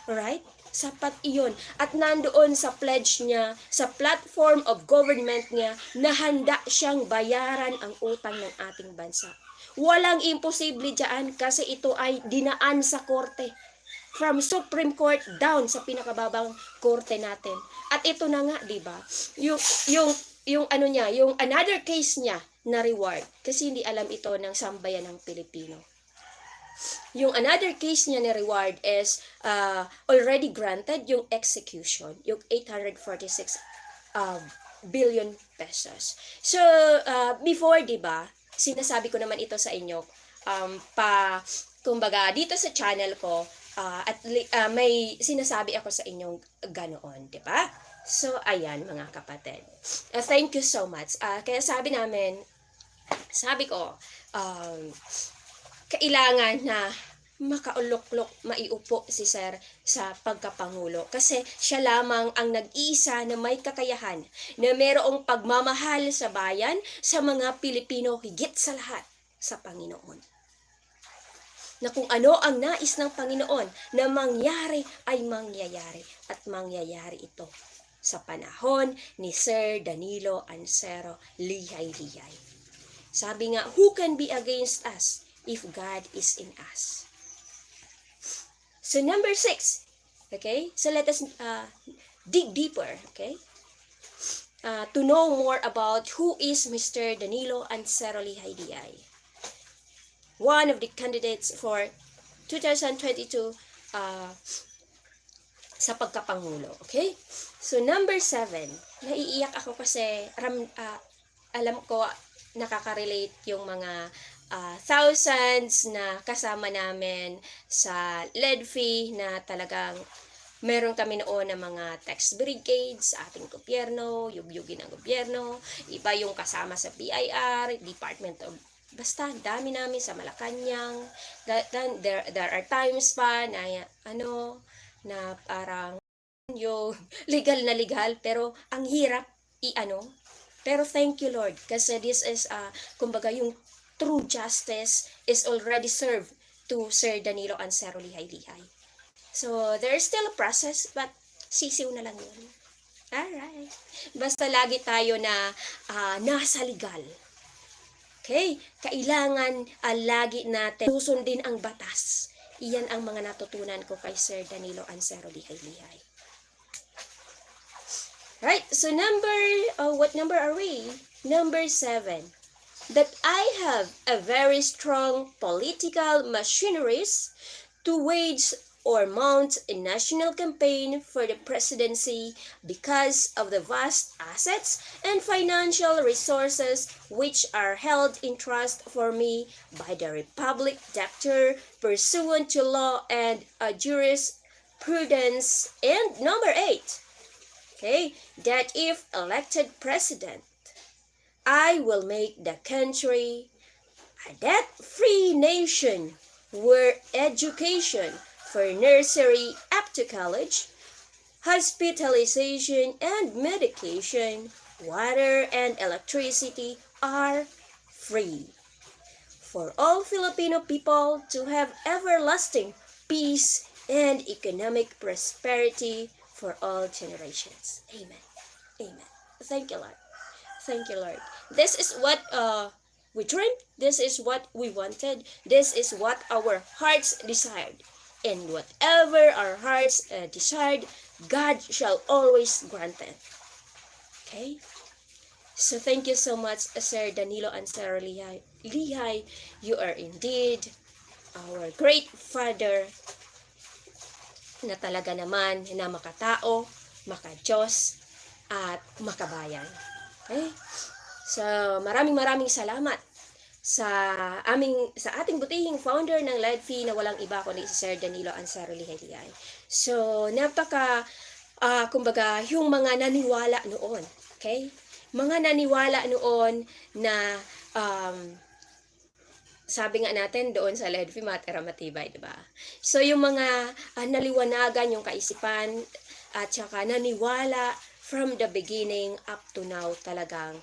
Right? Sapat iyon. At nandoon sa pledge niya, sa platform of government niya, na handa siyang bayaran ang utang ng ating bansa. Walang imposible dyan kasi ito ay dinaan sa korte. From Supreme Court down sa pinakababang korte natin. At ito na nga, 'di ba? Yung ano niya, yung another case niya na reward kasi hindi alam ito ng sambayan ng Pilipino. Yung another case niya na reward is already granted yung execution, yung 846 billion pesos. So, before, 'di ba? Sinasabi ko naman ito sa inyo kumbaga dito sa channel ko, may sinasabi ako sa inyong ganoon, di ba? So, ayan mga kapatid. Thank you so much. Kaya sabi ko, kailangan na makauluklok, maiupo si Sir sa pagkapangulo. Kasi siya lamang ang nag-iisa na may kakayahan na mayroong pagmamahal sa bayan, sa mga Pilipino, higit sa lahat sa Panginoon. Na kung ano ang nais ng Panginoon na mangyari ay mangyayari at mangyayari ito sa panahon ni Sir Danilo Ancero Lihaylihay. Sabi nga, who can be against us if God is in us? So number 6, okay? So let us dig deeper, okay? To know more about who is Mr. Danilo Ancero Lihaylihay. One of the candidates for 2022 sa pagkapangulo. Okay? So, number 7. Naiiyak ako kasi alam ko nakaka-relate yung mga thousands na kasama namin sa lead fee na talagang meron kami noon ng mga tax brigades, ating gobyerno, yugyugin ng gobyerno, iba yung kasama sa BIR, Department of basta, dami namin sa Malacanang. There are times pa na, na parang, yung legal, pero ang hirap, Pero thank you, Lord, kasi this is, kumbaga, yung true justice is already served to Sir Danilo Ancero Lihaylihay. So, there's still a process, but sisiw na lang yun. Alright. Basta lagi tayo na nasa legal. Okay? Kailangan lagi natin susundin ang batas. Iyan ang mga natutunan ko kay Sir Danilo Ancero Lihaylihay. Right? So what number are we? Number 7. That I have a very strong political machineries to wage or mount a national campaign for the presidency because of the vast assets and financial resources which are held in trust for me by the Republic debtor pursuant to law and jurisprudence. And number 8, okay, that if elected president, I will make the country a debt-free nation where education for nursery up to college, hospitalization and medication, water and electricity are free. For all Filipino people to have everlasting peace and economic prosperity for all generations. Amen. Amen. Thank you, Lord. Thank you, Lord. This is what we dreamed. This is what we wanted. This is what our hearts desired. And whatever our hearts desired, God shall always grant it. Okay? So thank you so much, Sir Danilo Ancero Lihaylihay. You are indeed our great Father na talaga naman na makatao, makadiyos, at makabayan. Okay? So, maraming salamat sa ating butihing founder ng LEDFI na walang iba kundi si Sir Danilo Ancero Lihaylihay. So, kumbaga, yung mga naniwala noon, okay? Mga naniwala noon na sabi nga natin doon sa LEDFI, matira matibay, diba? So, yung mga naliwanagan yung kaisipan at saka naniwala from the beginning up to now, talagang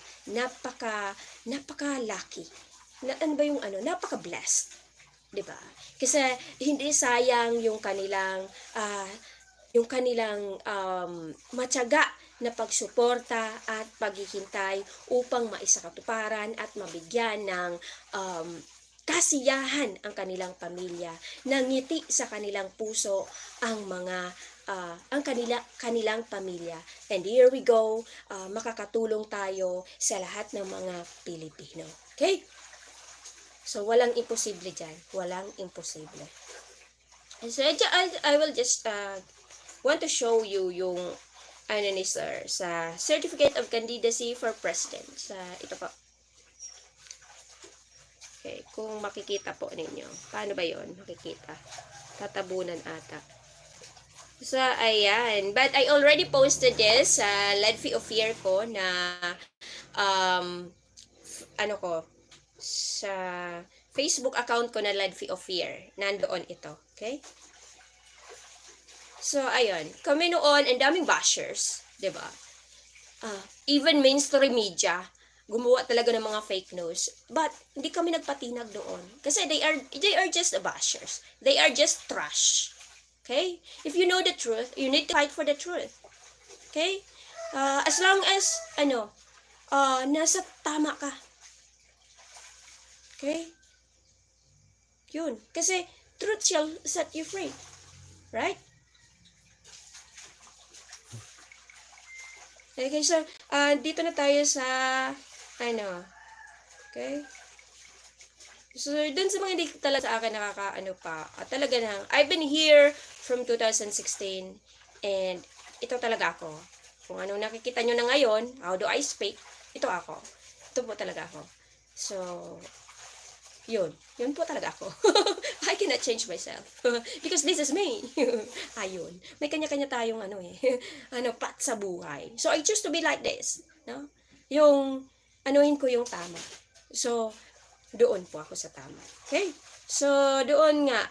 napaka-lucky. Ano ba yung napaka-blessed, 'di ba? Kasi hindi sayang yung kanilang matyaga na pagsuporta at paghihintay upang maisakatuparan at mabigyan ng kasiyahan ang kanilang pamilya, nangiti sa kanilang puso ang kanilang pamilya. And here we go, makakatulong tayo sa lahat ng mga Pilipino. Okay? So, walang imposible dyan. Walang imposible. So, I will just want to show you yung ni Sir sa Certificate of Candidacy for President. Sa ito po. Okay, kung makikita po ninyo. Paano ba yon? Makikita. Tatabunan ata. So, ayan. But I already posted this sa LEDFI of Year ko na sa Facebook account ko na LEDFI of Year. Nandoon ito. Okay? So, ayun. Kami noon, ang daming bashers. Diba? Even mainstream media, gumawa talaga ng mga fake news. But, hindi kami nagpatinag doon. Kasi they are just bashers. They are just trash. Okay? If you know the truth, you need to fight for the truth. Okay? As long as, nasa tama ka. Okay? Yun. Kasi, truth shall set you free. Right? Okay, so, dito na tayo sa, okay? So, dun sa mga hindi talaga sa akin talaga na, I've been here from 2016, and ito talaga ako. Kung ano nakikita nyo na ngayon, how do I speak, ito ako. Ito po talaga ako. So, yun po talaga ako. I cannot change myself. Because this is me. Ayun. May kanya-kanya tayong pat sa buhay. So, I choose to be like this. No? Yung, ko yung tama. So, doon po ako sa tama. Okay? So, doon nga,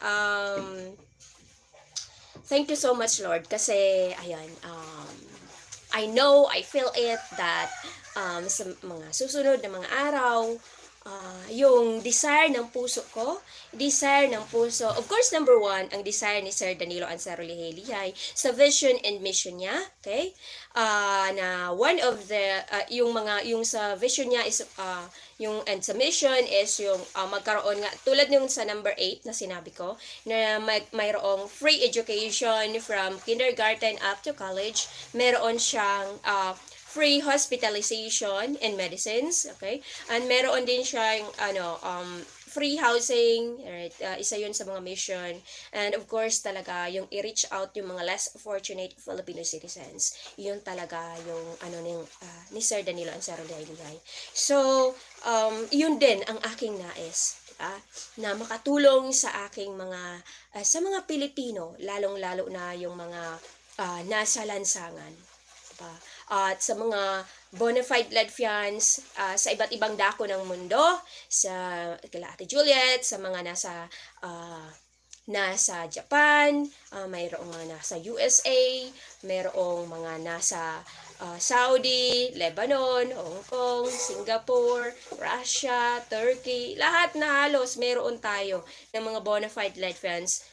thank you so much, Lord. Kasi, ayan, I know, I feel it that sa mga susunod na mga araw, yung desire ng puso ko, of course, number one, ang desire ni Sir Danilo Ancero Lihaylihay sa vision and mission niya, okay? Na one of the, yung sa vision niya is, and sa mission is yung magkaroon nga, tulad yung sa number 8 na sinabi ko, na mayroong free education from kindergarten up to college, meron siyang, free hospitalization and medicines, okay? And meron din siyang free housing, right? Isa 'yun sa mga mission. And of course, talaga yung i-reach out yung mga less fortunate Filipino citizens. 'Yun talaga yung ni Sir Danilo Ancero Lihaylihay. So, 'yun din ang aking nais, diba? Na makatulong sa aking sa mga Pilipino, lalong-lalo na yung mga nasa lansangan, diba? At sa mga bona fide LEDFians sa iba't ibang dako ng mundo, sa kila Ate Juliet, sa mga nasa Japan, mayroong mga nasa USA, mayroong mga nasa Saudi, Lebanon, Hong Kong, Singapore, Russia, Turkey, lahat na halos mayroon tayo ng mga bona fide LEDFians.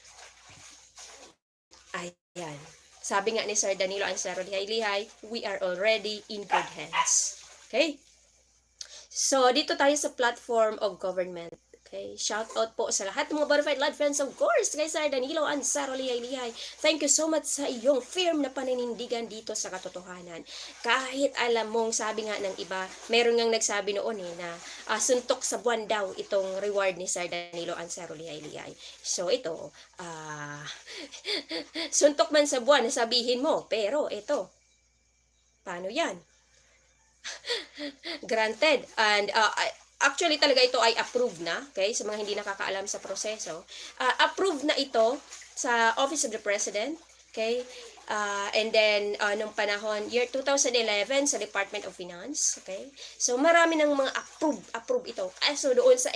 Ayan. Sabi nga ni Sir Danilo Ancero Lihaylihay, we are already in good hands. Okay? So, dito tayo sa platform of government. Okay, shout out po sa lahat ng mga Bonafide Lad friends, of course, kay Sir Danilo, Ancero, Lihaylihay. Thank you so much sa iyong firm na paninindigan dito sa katotohanan. Kahit alam mong, sabi nga ng iba, meron ngang nagsabi noon na suntok sa buwan daw itong reward ni Sir Danilo, Ancero, Lihaylihay. So ito, suntok man sa buwan, sabihin mo, pero ito, paano yan? Granted, and actually talaga ito ay approved na, okay? Sa mga hindi nakakaalam sa proseso. Approved na ito sa Office of the President, okay? And then, nung panahon, year 2011 sa Department of Finance, okay? So, marami ng mga approve ito. So, doon sa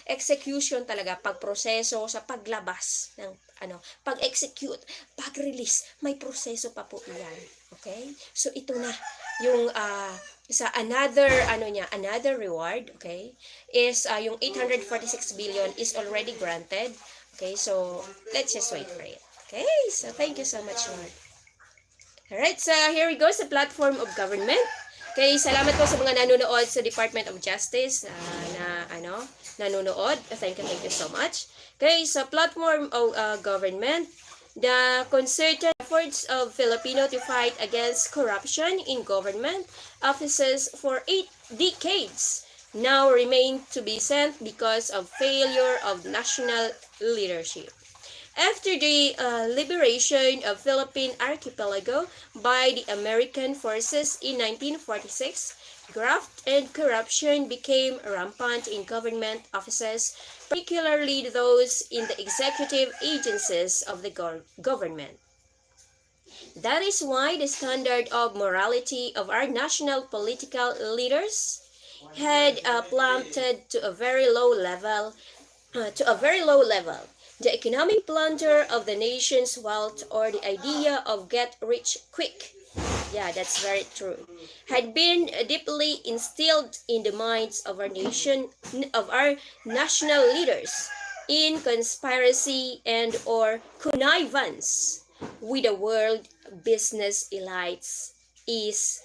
execution talaga, pagproseso, sa paglabas ng pag-execute, pag-release, may proseso pa po yan. Okay? So, ito na yung sa another reward, okay, is yung 846 billion is already granted. Okay, so let's just wait for it. Okay, so thank you so much, Lord. Alright, so here we go sa platform of government. Okay, salamat po sa mga nanonood sa Department of Justice nanonood. Thank you so much. Okay, sa platform of government, the concerted efforts of Filipino to fight against corruption in government offices for 8 decades now remain to be sent because of failure of national leadership. After the liberation of Philippine archipelago by the American forces in 1946, graft and corruption became rampant in government offices, particularly those in the executive agencies of the government. That is why the standard of morality of our national political leaders had plummeted to a very low level. The economic plunder of the nation's wealth, or the idea of get rich quick, yeah, that's very true, had been deeply instilled in the minds of our national leaders in conspiracy and or connivance with the world business elites is,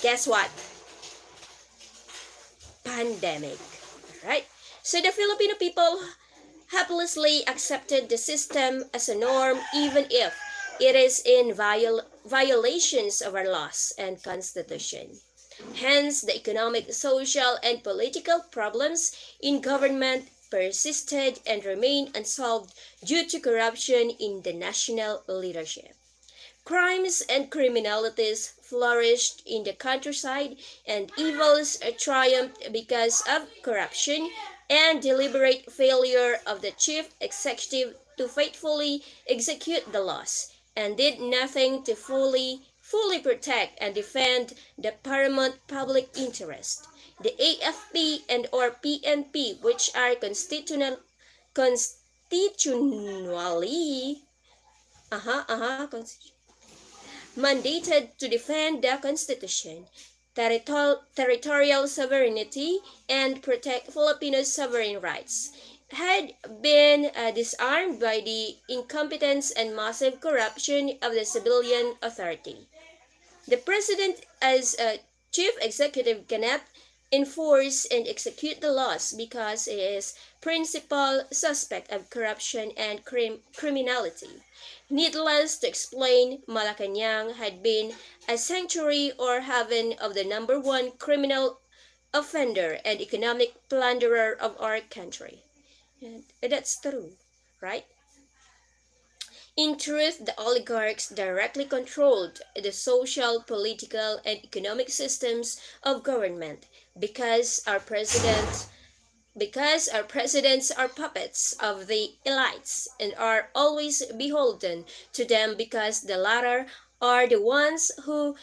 guess what? Pandemic. Right? So the Filipino people helplessly accepted the system as a norm, even if it is in violations of our laws and constitution. Hence, the economic, social, and political problems in government persisted and remained unsolved due to corruption in the national leadership. Crimes and criminalities flourished in the countryside, and evils triumphed because of corruption and deliberate failure of the chief executive to faithfully execute the laws, and did nothing to fully protect and defend the paramount public interest. The AFP and or PNP, which are constitutionally mandated to defend the Constitution, territorial sovereignty, and protect Filipinos' sovereign rights, had been disarmed by the incompetence and massive corruption of the civilian authority. The President, as chief executive, cannot enforce and execute the laws because he is principal suspect of corruption and criminality. Needless to explain, Malacanang had been a sanctuary or haven of the number one criminal offender and economic plunderer of our country. And that's true, right? In truth, the oligarchs directly controlled the social, political, and economic systems of government because our presidents are puppets of the elites and are always beholden to them because the latter are the ones who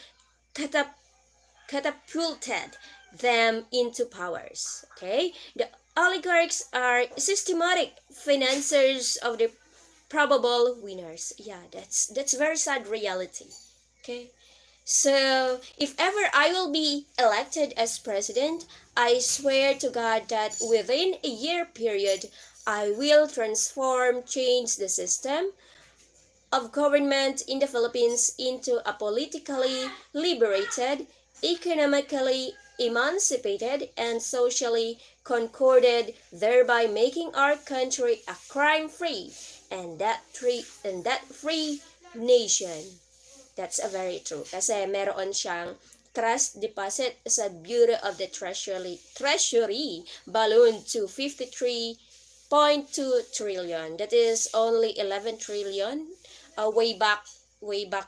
catapulted them into powers. Okay? The oligarchs are systematic financiers of the probable winners. Yeah, that's very sad reality. Okay? So, if ever I will be elected as president, I swear to God that within a year period, I will change the system of government in the Philippines into a politically liberated, economically emancipated and socially concorded, thereby making our country a crime-free and debt-free nation. That's a very true. Kasi meron siyang trust deposit sa Bureau of the Treasury balloon to 53.2 trillion. That is only 11 trillion way back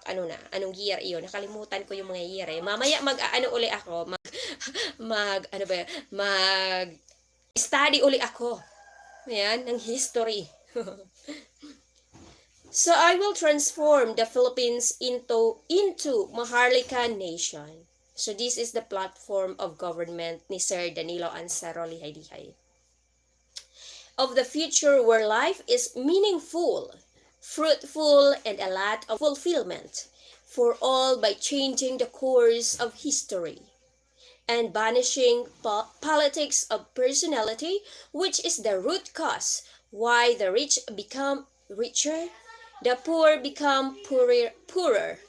anong year iyon, nakalimutan ko yung mga year mamaya uli ako ano ba mag study uli ako yan ng history. So I will transform the Philippines into Maharlika nation. So this is the platform of government ni Sir Danilo Ancero Lihaylihay. Of the future where life is meaningful, fruitful, and a lot of fulfillment for all by changing the course of history and banishing politics of personality, which is the root cause why the rich become richer, the poor become poorer.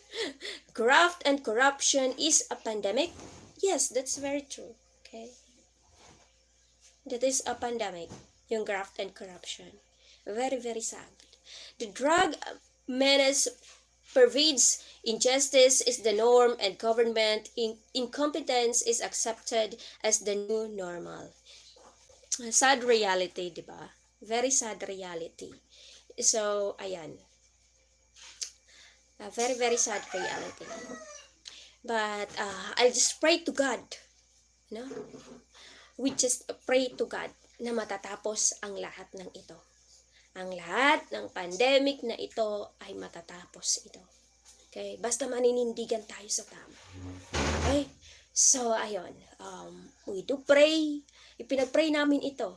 Graft and corruption is a pandemic. Yes, that's very true. Okay, that is a pandemic. Yung graft and corruption. Very, very sad. The drug menace pervades, injustice is the norm, and government incompetence is accepted as the new normal. Sad reality, di ba? Very sad reality. So, ayan. A very, very sad reality. But, I'll just pray to God. No? We just pray to God na matatapos ang lahat ng ito. Ang lahat ng pandemic na ito ay matatapos ito. Okay? Basta maninindigan tayo sa tama. Okay? So, ayun. We do pray. Ipinag-pray namin ito.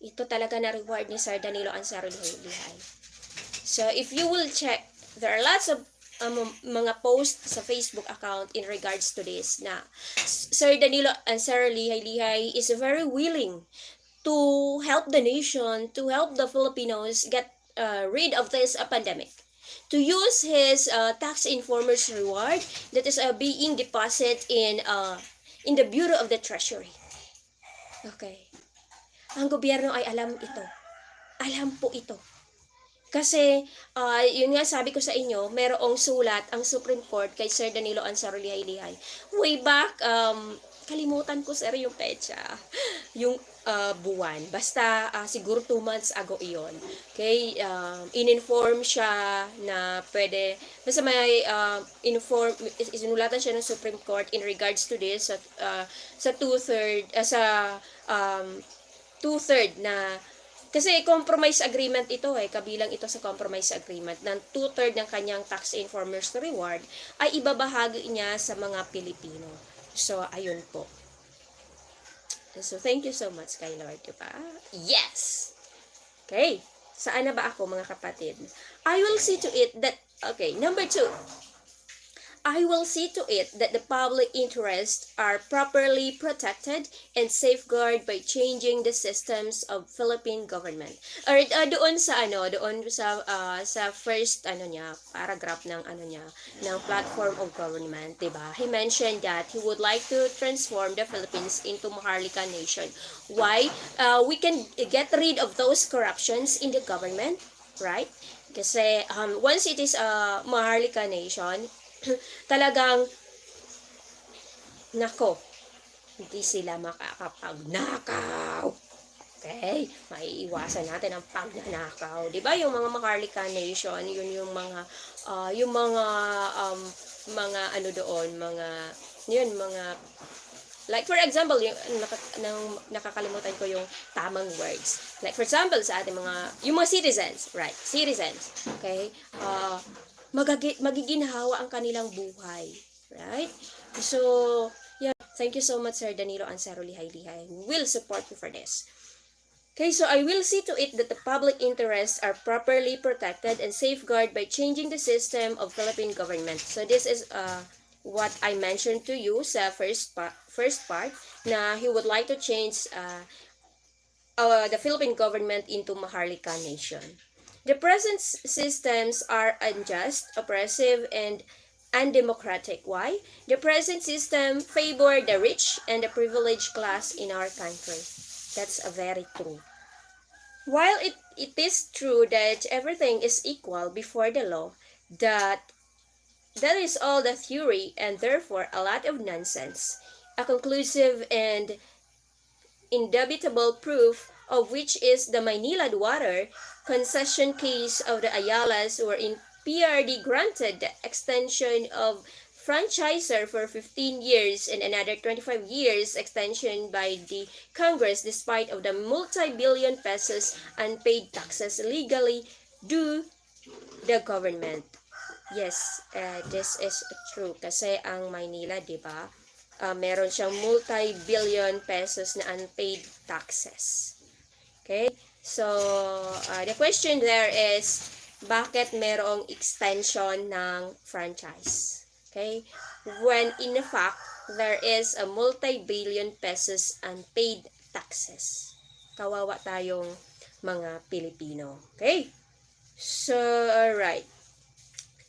Ito talaga na reward ni Sir Danilo Ancero Lihaylihay. So, if you will check, there are lots of mga post sa Facebook account in regards to this na Sir Danilo Ancero Lihaylihay is very willing to help the nation, to help the Filipinos get rid of this pandemic. To use his tax informer's reward that is being deposited in the Bureau of the Treasury. Okay. Ang gobyerno ay alam ito. Alam po ito. Kasi, yun nga sabi ko sa inyo, merong sulat ang Supreme Court kay Sir Danilo Ancero Lihaylihay. Way back, kalimutan ko sir yung petsa, yung buwan. Basta, siguro 2 months ago iyon. Okay, in-inform siya na pwede, basta may isinulatan siya ng Supreme Court in regards to this sa two-third na kasi compromise agreement ito kabilang ito sa compromise agreement ng 2/3 ng kanyang tax informer's reward ay ibabahagi niya sa mga Pilipino. So, ayun po. So, thank you so much kay Lord, diba? Yes! Okay. Saan na ba ako, mga kapatid? I will see to it that, okay, number 2. I will see to it that the public interests are properly protected and safeguarded by changing the systems of Philippine government. Or doon sa first paragraph ng ng platform of government, 'di ba? He mentioned that he would like to transform the Philippines into Maharlika nation. Why? We can get rid of those corruptions in the government, right? Kasi once it is a Maharlika nation, talagang nako, hindi sila makakapagnakaw. Okay? Maiiwasan natin ang pagnanakaw. 'Di ba? Yung mga Maharlika nation, yun yung mga like for example, yung nakakalimutan ko yung tamang words. Like for example, sa ating yung mga citizens, right? Citizens. Okay? Magiginhawa ang kanilang buhay. Right? So, yeah. Thank you so much, Sir Danilo Ancero Lihaylihay. We will support you for this. Okay, so I will see to it that the public interests are properly protected and safeguarded by changing the system of Philippine government. So, this is what I mentioned to you sa first part na he would like to change the Philippine government into Maharlika nation. The present systems are unjust, oppressive, and undemocratic. Why? The present system favor the rich and the privileged class in our country. That's a very true. While it is true that everything is equal before the law, that is all the theory and therefore a lot of nonsense. A conclusive and indubitable proof of which is the Maynilad water concession case of the Ayalas, wherein PRD granted the extension of franchisor for 15 years and another 25 years extension by the Congress despite of the multi-billion pesos unpaid taxes legally due the government. Yes, this is true kasi ang Maynila, 'di ba? Meron siyang multi-billion pesos na unpaid taxes. Okay? So, the question there is, bakit merong extension ng franchise? Okay? When in fact, there is a multi-billion pesos unpaid taxes. Kawawa tayong mga Pilipino. Okay? So, alright.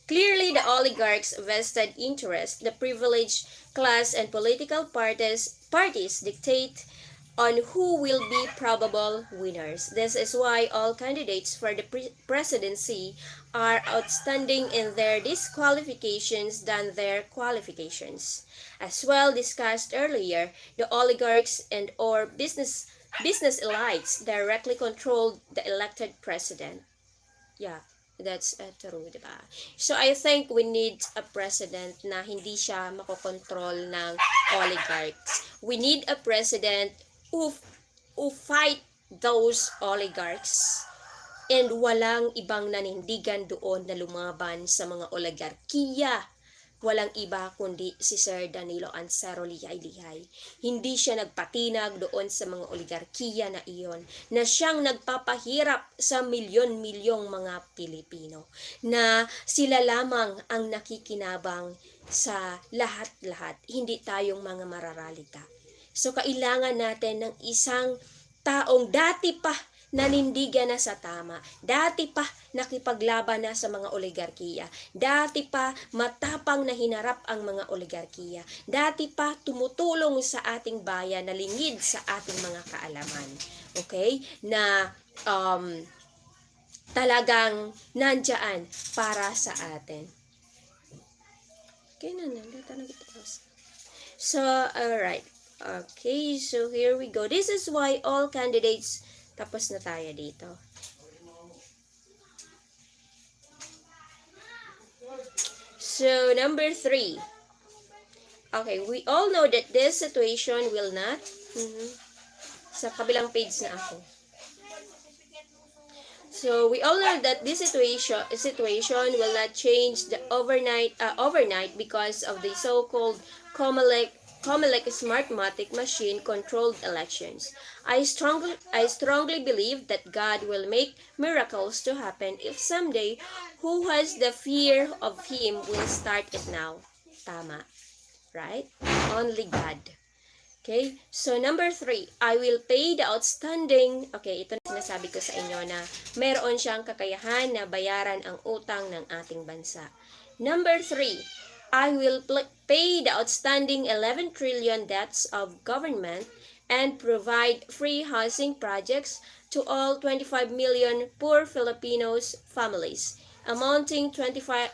Clearly, the oligarchs' vested interest, the privileged class, and political parties dictate on who will be probable winners. This is why all candidates for the presidency are outstanding in their disqualifications than their qualifications. As well discussed earlier, the oligarchs and or business elites directly controlled the elected president. Yeah. That's true, diba? So, I think we need a president na hindi siya makokontrol ng oligarchs. We need a president who fight those oligarchs and walang ibang nanindigan doon na lumaban sa mga oligarkiya. Walang iba kundi si Sir Danilo Ancero Lihaylihay. Hindi siya nagpatinag doon sa mga oligarkiya na iyon, na siyang nagpapahirap sa milyon-milyong mga Pilipino, na sila lamang ang nakikinabang sa lahat-lahat, hindi tayong mga mararalita. So, kailangan natin ng isang taong dati pa nanindigan na sa tama. Dati pa nakipaglaban na sa mga oligarkiya. Dati pa matapang na hinarap ang mga oligarkiya. Dati pa tumutulong sa ating bayan na lingid sa ating mga kaalaman. Okay? Na talagang nandyan para sa atin. Okay na. So, alright. Okay, so here we go. This is why all candidates, tapos na tayo dito. So, number 3. Okay, we all know that this situation will not, sa kabilang page na ako. So, we all know that this situation will not change the overnight because of the so-called Comelec Smartmatic machine-controlled elections. I strongly believe that God will make miracles to happen if someday who has the fear of Him will start it now. Tama. Right? Only God. Okay? So, number 3, I will pay the outstanding, okay, ito na sinasabi ko sa inyo na meron siyang kakayahan na bayaran ang utang ng ating bansa. Number 3, I will pay the outstanding 11 trillion debts of government and provide free housing projects to all 25 million poor Filipinos families, amounting 24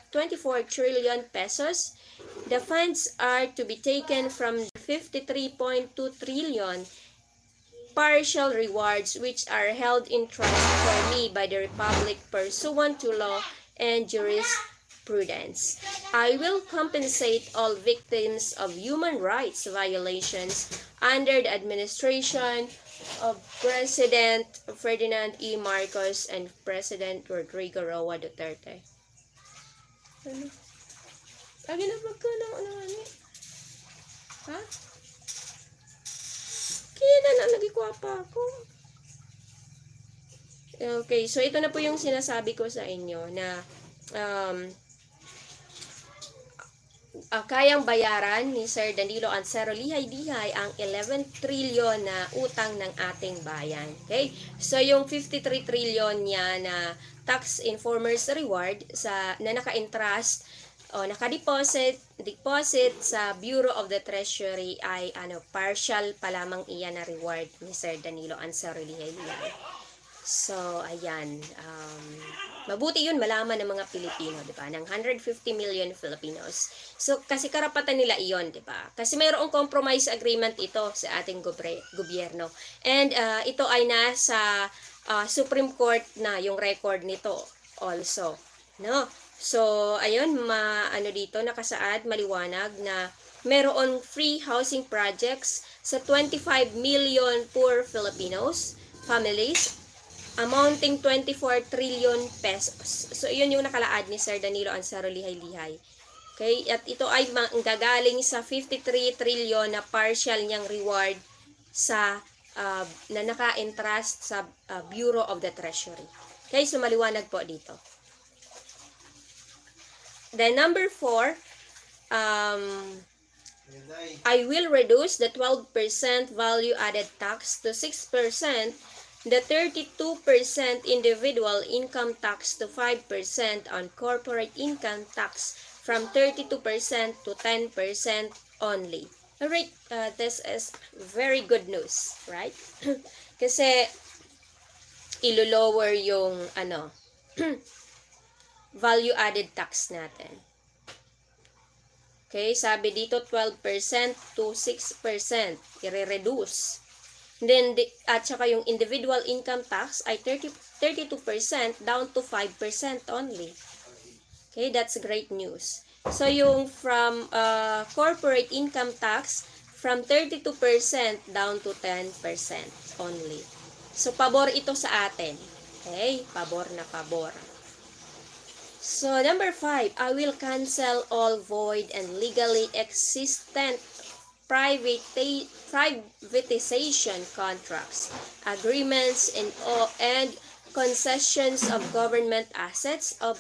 trillion pesos. The funds are to be taken from 53.2 trillion partial rewards which are held in trust for me by the Republic pursuant to law and jurisprudence. I will compensate all victims of human rights violations under the administration of President Ferdinand E. Marcos and President Rodrigo Roa Duterte. Ano? Lagi na magkano eh. Ha? Kaya na lagi ko pa ako. Okay, so ito na po yung sinasabi ko sa inyo na kayang bayaran ni Sir Danilo Ancero Lihaylihay ang 11 trillion na utang ng ating bayan. Okay? So, yung 53 trillion niya na tax informers reward na naka-entrust O, deposit sa Bureau of the Treasury ay partial pa lamang iyan na reward ni Sir Danilo Ancero Lihaylihay. So, ayan. Mabuti yun malaman ng mga Pilipino, di ba? Ng 150 million Filipinos. So, kasi karapatan nila iyon, di ba? Kasi mayroong compromise agreement ito sa ating gobyerno. And ito ay nasa Supreme Court na yung record nito also. No? So, ayun, dito nakasaad, maliwanag na mayroon free housing projects sa 25 million poor Filipinos, families, amounting 24 trillion pesos. So, iyon yung nakalaad ni Sir Danilo Ancero Lihaylihay. Okay? At ito ay gagaling sa 53 trillion na partial niyang reward sa na naka-entrust sa Bureau of the Treasury. Okay? So, maliwanag po dito. Then, number 4, I will reduce the 12% value-added tax to 6%, the 32% individual income tax to 5% on corporate income tax from 32% to 10% only. Alright, this is very good news, right? Kasi ilo-lower yung value-added tax natin. Okay, sabi dito 12% to 6%, i-reduce. Then, at saka yung individual income tax ay 32% down to 5% only. Okay, that's great news. So, yung from corporate income tax, from 32% down to 10% only. So, pabor ito sa atin. Okay, pabor na pabor. So, number 5, I will cancel all void and legally existent privatization contracts, agreements, and concessions of government assets or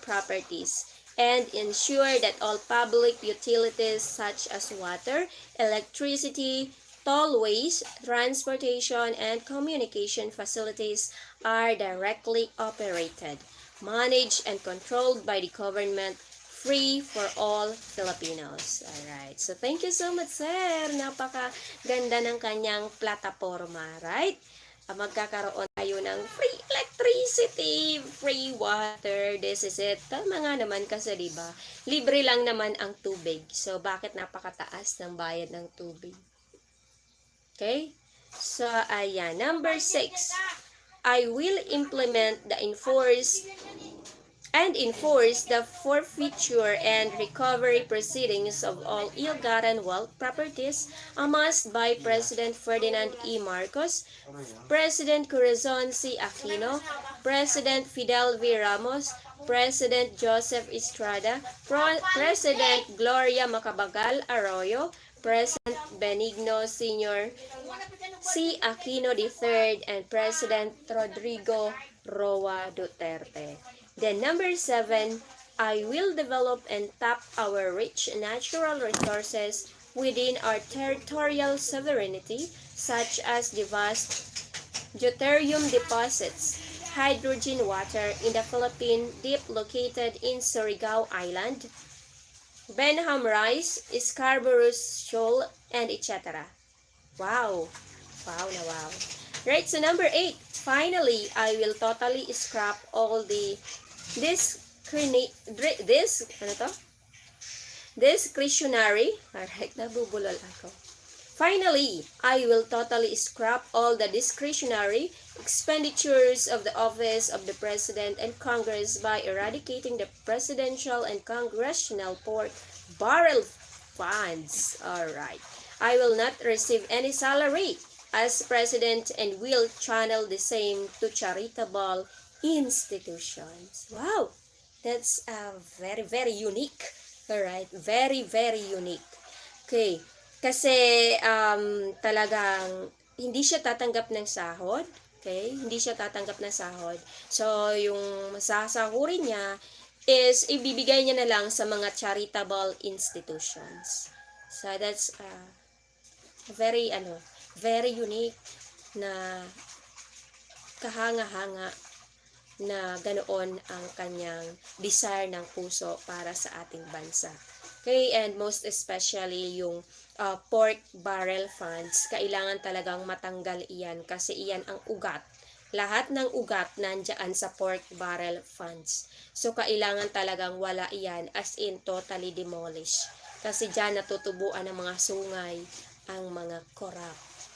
properties, and ensure that all public utilities such as water, electricity, tollways, transportation, and communication facilities are directly operated, managed, and controlled by the government, free for all Filipinos. Alright. So, thank you so much, sir. Napakaganda ng kanyang plataforma, right? Magkakaroon tayo ng free electricity, free water. This is it. Tama nga naman kasi, diba? Libre lang naman ang tubig. So, bakit napakataas ng bayad ng tubig? Okay? So, ayan. Number 6. I will implement enforce the forfeiture and recovery proceedings of all ill-gotten wealth properties amassed by President Ferdinand E. Marcos, President Corazon C. Aquino, President Fidel V. Ramos, President Joseph Estrada, President Gloria Macapagal Arroyo, President Benigno Sr. C. Aquino III, and President Rodrigo Roa Duterte. Then number 7, I will develop and tap our rich natural resources within our territorial sovereignty, such as the vast deuterium deposits, hydrogen water in the Philippines deep located in Surigao Island, Benham Rice, Scarborough Shoal, and etc. Wow! Wow na wow. Right, so number 8, finally, I will totally scrap all the discretionary, alright, nabubulol ako. Finally, I will totally scrap all the discretionary expenditures of the office of the President and Congress by eradicating the presidential and congressional pork barrel funds. Alright. I will not receive any salary as President and will channel the same to charitable institutions. Wow! That's very, very unique. Alright? Very, very unique. Okay. Kasi talagang hindi siya tatanggap ng sahod. Okay? Hindi siya tatanggap ng sahod. So, yung masasahurin niya is ibibigay niya na lang sa mga charitable institutions. So, that's very very unique na kahanga-hanga na ganoon ang kanyang desire ng puso para sa ating bansa. Okay, and most especially yung pork barrel funds, kailangan talagang matanggal iyan kasi iyan ang ugat. Lahat ng ugat nandiyan sa pork barrel funds. So, kailangan talagang wala iyan, as in totally demolish. Kasi dyan natutubuan ng mga sungay ang mga corrupt.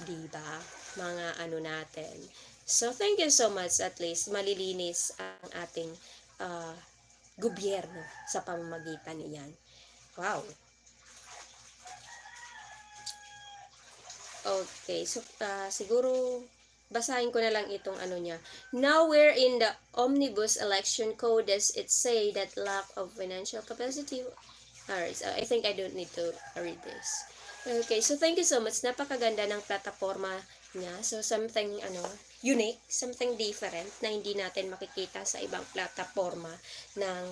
Diba? Mga ano natin. So, thank you so much. At least, malilinis ang ating gobyerno sa pamamagitan niyan. Wow. Okay, so siguro basahin ko na lang itong ano niya. Now we're in the Omnibus Election Code, does it say that lack of financial capacity? Alright, so I think I don't need to read this. Okay, so thank you so much. Napakaganda ng plataforma niya. So something unique, something different na hindi natin makikita sa ibang plataforma ng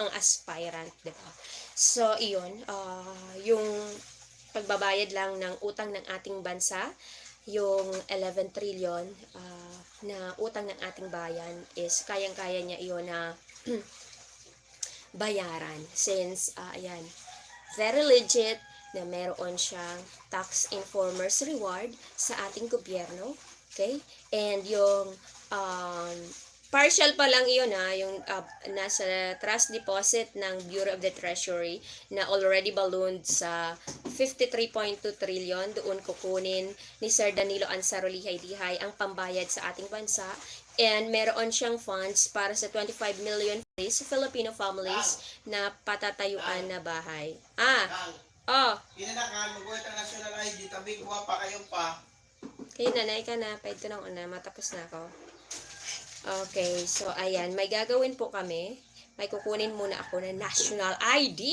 ang aspirant, diba? So iyon, yung pagbabayad lang ng utang ng ating bansa, yung 11 trillion na utang ng ating bayan is kayang-kaya niya iyon na bayaran since ayan, very legit na meron siyang tax informers reward sa ating gobyerno. Okay? And yung partial pa lang iyon yung nasa trust deposit ng Bureau of the Treasury na already ballooned sa 53.2 trillion. Doon kukunin ni Sir Danilo Ancero Lihaylihay ang pambayad sa ating bansa. And meron siyang funds para sa 25 million Filipino families na patatayuan na bahay. Kinanakan, mag-uwit ang national ID, tabi ko pa kayo pa. Kaya nanay ka na, pwede nang una, matapos na ako. Okay, so ayan, may gagawin po kami. May kukunin muna ako ng national ID.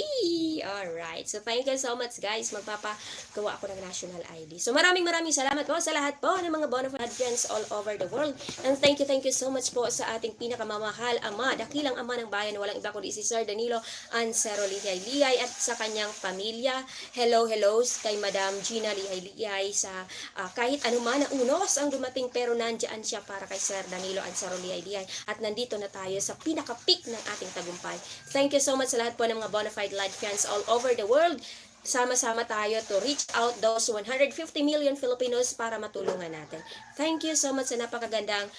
Alright, so thank you so much guys. Magpapagawa ako ng national ID. So maraming salamat po sa lahat po ng mga bona fide friends all over the world. And thank you so much po sa ating pinakamamahal ama, dakilang ama ng bayan, walang iba kundi si Sir Danilo Ancero Lihaylihay at sa kanyang pamilya. Hello kay Madam Gina Lihaylihay sa kahit anuman na unos ang dumating, pero nandiyan siya para kay Sir Danilo Ancero Lihaylihay. At nandito na tayo sa pinaka-peak ng ating tagumpay. Thank you so much sa lahat po ng mga bona fide live fans all over the world. Sama-sama tayo to reach out those 150 million Filipinos para matulungan natin. Thank you so much sa napakagandang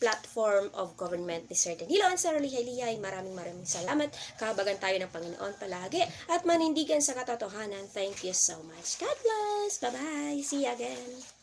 platform of government ni Sir Danilo Ancero Lihaylihay. Maraming salamat. Kahabagan tayo ng Panginoon palagi at manindigan sa katotohanan. Thank you so much. God bless. Bye-bye. See you again.